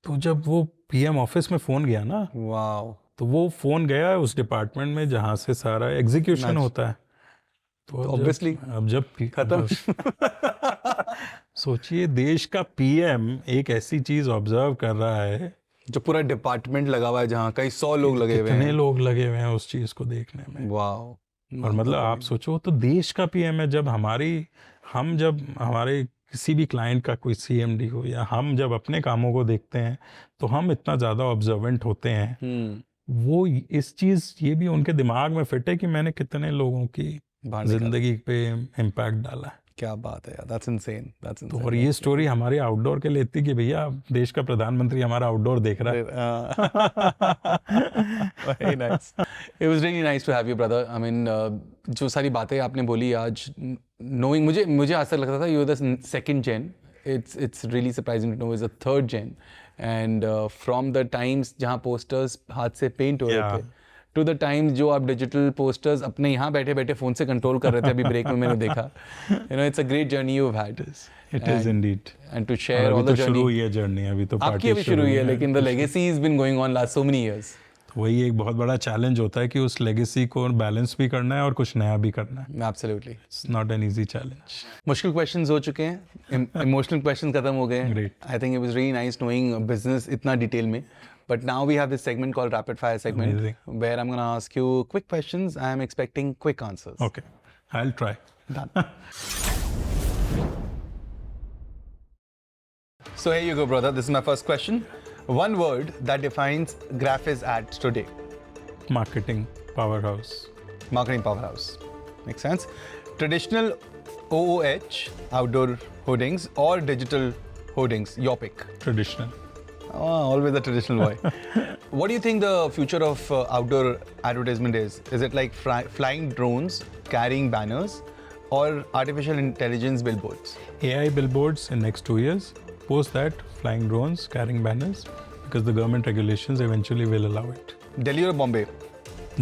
तो जब वो पीएम ऑफिस में फ़ोन गया ना, वाओ. तो वो फ़ोन गया उस डिपार्टमेंट में जहाँ से सारा एग्जीक्यूशन Nice. होता है. तो Obviously. अब जब खत्म. सोचिए देश का पीएम एक ऐसी चीज ऑब्जर्व कर रहा है, जो पूरा डिपार्टमेंट लगा हुआ है जहाँ कई 100 लोग लगे हुए कितने हैं. लोग लगे हुए हैं उस चीज को देखने में. वाओ. और मतलब आप सोचो तो देश का पीएम है. जब हमारे किसी भी क्लाइंट का कोई सीएमडी हो या हम जब अपने कामों को देखते हैं तो हम इतना ज़्यादा ऑब्जर्वेंट होते हैं. वो इस चीज़ ये भी उनके दिमाग में फिट है कि मैंने कितने लोगों की जिंदगी पे इम्पैक्ट डाला है. क्या बात है यार. That's insane. दैट्स तो इनसेन. और ये स्टोरी हमारे आउटडोर के लिए इतनी कि भैया देश का प्रधानमंत्री हमारा आउटडोर देख रहा है. Very nice. It was really nice to have you, brother. I mean, जो सारी बातें आपने बोली आज, knowing मुझे आज तक लगता था you were the second gen. It's really surprising to know is a third gen. And from the times जहाँ posters हाथ से paint हो रहे थे, to the times जो आप digital posters अपने यहाँ बैठे बैठे फोन से कंट्रोल कर रहे थे. अभी ब्रेक में मैंने देखा. It's a great journey you've had. It is indeed. And to share all अभी the तो शुरू journey. हुई है जर्नी. अभी तो आपकी पार्टी अभी शुरू हुई है, लेकिन the legacy has been going on last so many years. तो वही एक बहुत बड़ा चैलेंज होता है कि उस लेगेसी को बैलेंस भी करना है और कुछ नया भी करना है. Absolutely. It's not an easy challenge. मुश्किल क्वेश्चंस हो चुके हैं, इमोशनल क्वेश्चन खत्म हो गए हैं. Great. I think it was really nice knowing business इतना डिटेल में. But now we have this segment called rapid fire segment, Amazing. Where I am gonna ask you quick questions. I am expecting quick answers. Okay, I will try. Done. So here you go, brother. This is my first question. One word that defines Graphis Ads today. Marketing powerhouse. Marketing powerhouse. Makes sense. Traditional OOH, outdoor hoardings, or digital hoardings? Your pick. Traditional. Oh, always a traditional boy. What do you think the future of outdoor advertisement is? Is it like flying drones, carrying banners, or artificial intelligence billboards? AI billboards in next 2 years. Post that, flying drones, carrying banners, because the government regulations eventually will allow it. Delhi or Bombay?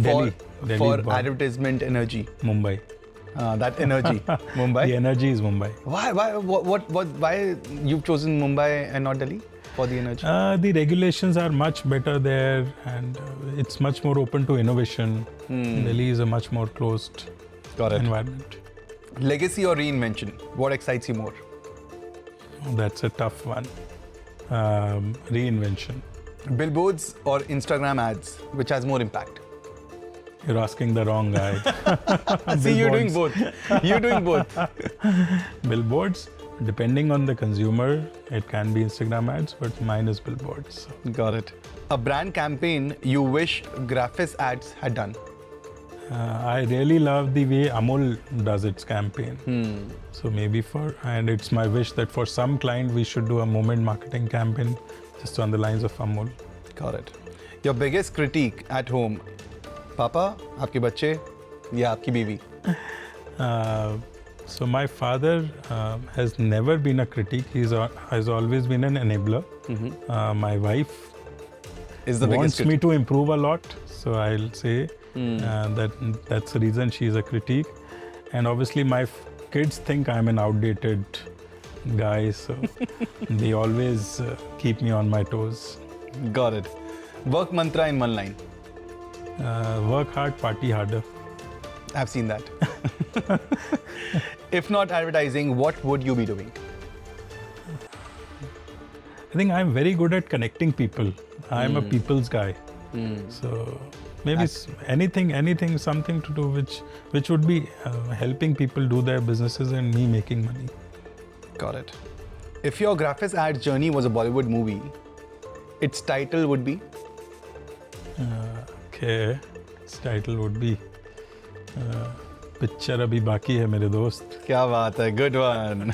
Delhi. For Delhi is Bombay. advertisement energy. Mumbai. That energy. Mumbai. The energy is Mumbai. Why you've chosen Mumbai and not Delhi for the energy? The regulations are much better there, and it's much more open to innovation. Delhi is a much more closed Got it. environment. Legacy or reinvention? What excites you more? That's a tough one. Reinvention. Billboards or Instagram ads? Which has more impact? You're asking the wrong guy. See, you're doing both. You're doing both. Billboards, depending on the consumer, it can be Instagram ads, but mine is billboards. Got it. A brand campaign you wish Graphis Ads had done? I really love the way Amul does its campaign. So maybe and it's my wish that for some client we should do a moment marketing campaign just on the lines of Amul. Got it. Your biggest critique at home? पापा, आपके बच्चे, या आपकी बीवी? So my father has never been a critic. Has always been an enabler. My wife Is the biggest wants me to improve a lot. So I'll say that's the reason she's a critique. And obviously my kids think I'm an outdated guy. So they always keep me on my toes. Got it. Work mantra in one line. Work hard, party harder. I've seen that. If not advertising, what would you be doing? I think I'm very good at connecting people. I'm a people's guy. So maybe anything, something to do which would be helping people do their businesses and me making money. Got it. If your Graphis Ads journey was a Bollywood movie, its title would be? Okay, its title would be Picture Abhi Baki Hai Mere Dost. क्या बात है, good one.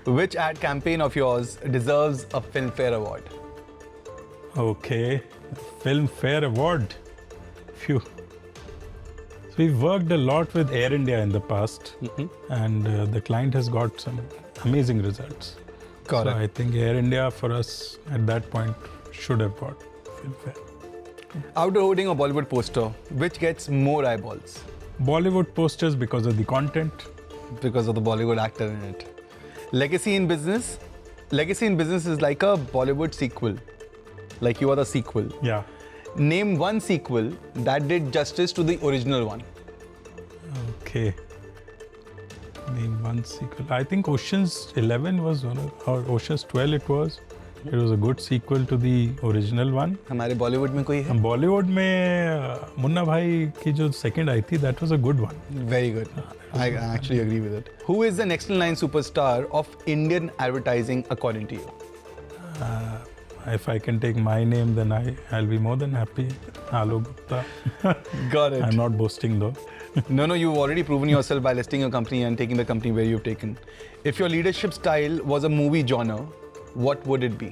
Which ad campaign of yours deserves a Filmfare Award? Okay, Filmfare Award. Phew. So we've worked a lot with Air India in the past, and the client has got some amazing results. Correct. So I think Air India for us at that point should have got Filmfare. Outdoor hoarding or Bollywood poster, which gets more eyeballs Bollywood posters because of the content. because of the Bollywood actor in it? Legacy in business. Legacy in business is like a Bollywood sequel. Like you are the sequel. Yeah. Name one sequel that did justice to the original one. Okay. Name one sequel. I think Ocean's 11 was one of, or Ocean's 12 it was. It was a good sequel to the original one. हमारे बॉलीवुड में कोई है? बॉलीवुड में मुन्ना भाई की जो सेकंड आई थी that was a good one. Very good. I actually agree with it. Who is the next in line superstar of Indian advertising according to you? If I can take my name then I'll be more than happy. Alok Gupta. Got it. I'm not boasting though. No, you've already proven yourself by listing your company and taking the company where you've taken. If your leadership style was a movie genre, what would it be?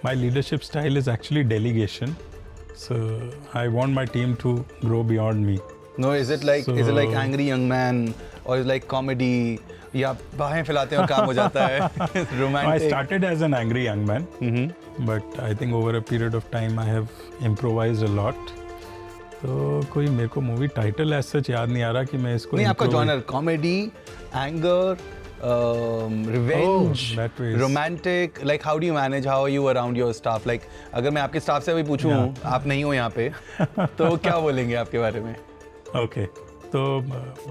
My leadership style is actually delegation. So I want my team to grow beyond me. No, is it like Angry Young Man or is it like comedy? या बाहें फैलाते हैं और काम हो जाता है. I Romantic. started as an angry young man, but I think over a period of time I have improvised a lot. तो कोई मेरे को मूवी टाइटल ऐसा सच याद नहीं आ रहा कि मैं इसको नहीं आपका genre comedy, anger, revenge, that way is- romantic. Like how do you manage, how are you around your staff? Like अगर मैं आपके स्टाफ से अभी पूछूं, आप नहीं हो यहाँ पे, तो क्या बोलेंगे आपके बारे में? ओके. तो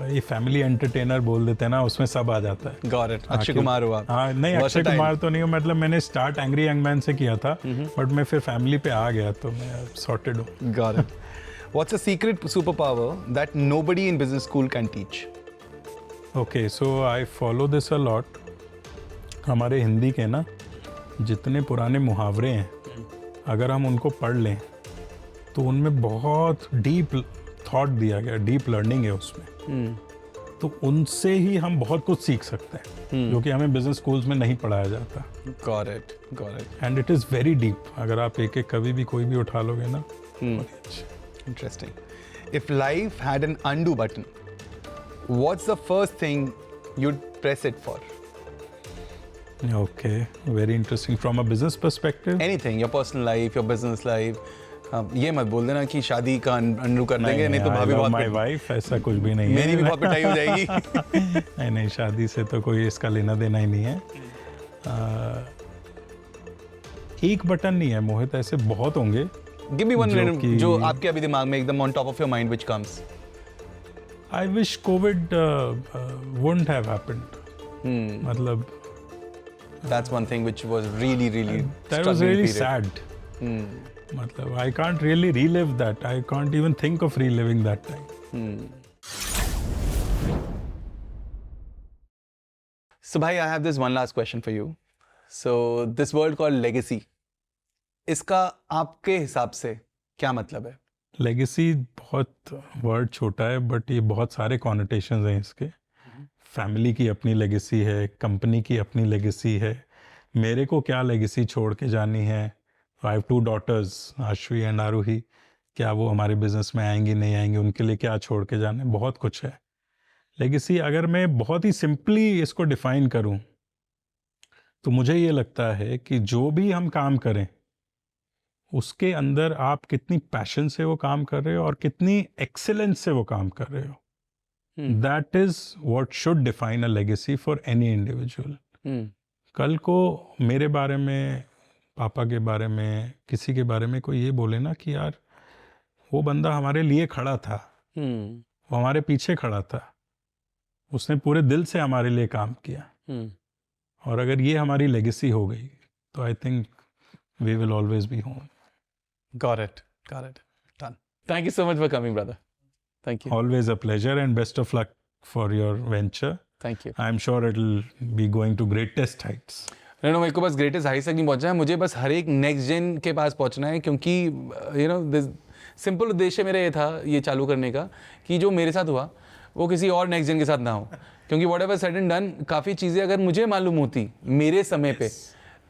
ये फैमिली एंटरटेनर बोल देते हैं ना, उसमें सब आ जाता है. Got it. अक्षय कुमार हो आप? हाँ नहीं, अक्षय Versatile. कुमार तो नहीं हूँ. मतलब मैंने स्टार्ट एंग्री यंग मैन से किया था, बट मैं फिर फैमिली पे आ गया तो मैं सॉर्टेड हूँ. Got it. What's a secret superpower that nobody in business school can teach? Okay, so I follow this a lot. हमारे हिंदी के ना जितने पुराने मुहावरे हैं, अगर हम उनको पढ़ लें तो उनमें बहुत डीप थॉट दिया गया, डीप लर्निंग है उसमें. तो उनसे ही हम बहुत कुछ सीख सकते हैं, जो कि हमें बिजनेस स्कूल्स में नहीं पढ़ाया जाता. Got it. Got it. And it is very deep. अगर आप एक एक कभी भी कोई भी उठा लोगे ना, बहुत अच्छे. Interesting. If life had an undo button, what's the first thing you'd press it for? Okay, very interesting. From a business perspective, Anything, your personal life, your business life. ये मत बोल देना कि शादी का अनडू कर देंगे, नहीं तो भाभी बहुत माय वाइफ, ऐसा कुछ भी नहीं है. मेरी भी बहुत पिटाई हो जाएगी. नहीं, शादी से तो कोई इसका लेना देना ही नहीं है. एक बटन नहीं है मोहित, ऐसे बहुत होंगे. Give me one जो minute कि- जो आपके अभी दिमाग में एकदम on top of your mind which comes. I wish COVID wouldn't have happened. मतलब That's one thing which was really that was struggling really period. sad. मतलब I can't really relive that. I can't even think of reliving that time. So bhai, I have this one last question for you. So this word called legacy, इसका आपके हिसाब से क्या मतलब है? लेगेसी बहुत वर्ड छोटा है, बट ये बहुत सारे कॉनोटेशंस हैं इसके. फैमिली की अपनी लेगेसी है, कंपनी की अपनी लेगेसी है. मेरे को क्या लेगेसी छोड़ के जानी है? I have 2 daughters, Aashvi and Aaruhi. क्या वो हमारे बिजनेस में आएंगी नहीं आएंगी, उनके लिए क्या छोड़ के जाना है? बहुत कुछ है. लेगेसी अगर मैं बहुत ही सिंपली इसको डिफाइन करूं तो मुझे ये लगता है कि जो भी हम काम करें उसके अंदर आप कितनी पैशन से वो काम कर रहे हो और कितनी एक्सेलेंस से वो काम कर रहे हो. That is what should define a legacy for any individual. कल को मेरे बारे में, पापा के बारे में, किसी के बारे में कोई ये बोले ना कि यार वो बंदा हमारे लिए खड़ा था, वो हमारे पीछे खड़ा था, उसने पूरे दिल से हमारे लिए काम किया, और अगर ये हमारी लेगेसी हो गई तो I think we will always be home. Got it. Done. Thank you so much for coming, brother. Thank you. Always a pleasure and best of luck for your venture. Thank you. I'm sure it'll be going to greatest heights. No, मेरे को बस ग्रेटेस्ट हाइट्स तक नहीं पहुंचना है, मुझे बस हर एक नेक्स्ट जेन के पास पहुंचना है, क्योंकि सिंपल उद्देश्य मेरा ये था ये चालू करने का कि जो मेरे साथ हुआ वो किसी और नेक्स्ट जेन के साथ ना हो. क्योंकि what ever said and done, काफ़ी चीज़ें अगर मुझे मालूम होती मेरे समय पे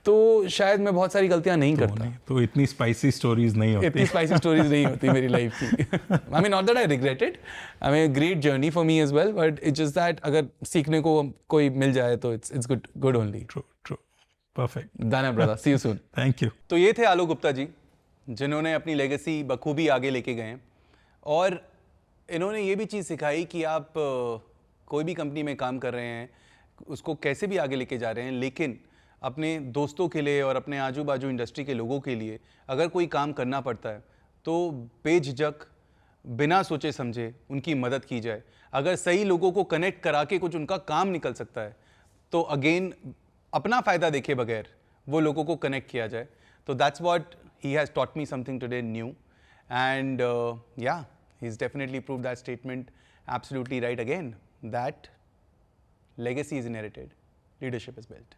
तो शायद मैं बहुत सारी गलतियां नहीं करता. तो इतनी स्पाइसी स्टोरीज नहीं होती. इतनी स्पाइसी स्टोरीज नहीं होती मेरी लाइफ की. I mean not that I regret it, I mean great journey for me as well, but it's just that अगर सीखने को कोई मिल जाए तो it's good only. True. Perfect. Done it, brother. See you soon. Thank you. तो ये थे आलोक गुप्ता जी, जिन्होंने अपनी लेगेसी बखूबी आगे लेके गए हैं और इन्होंने ये भी चीज़ सिखाई कि आप कोई भी कंपनी में काम कर रहे हैं उसको कैसे भी आगे लेके जा रहे हैं, लेकिन अपने दोस्तों के लिए और अपने आजू बाजू इंडस्ट्री के लोगों के लिए अगर कोई काम करना पड़ता है तो बेझिझक बिना सोचे समझे उनकी मदद की जाए. अगर सही लोगों को कनेक्ट करा के कुछ उनका काम निकल सकता है तो अगेन अपना फ़ायदा देखे बगैर वो लोगों को कनेक्ट किया जाए. तो that's what he has taught me something today new and या he is definitely prove that statement absolutely right again, that legacy is inherited, leadership is built.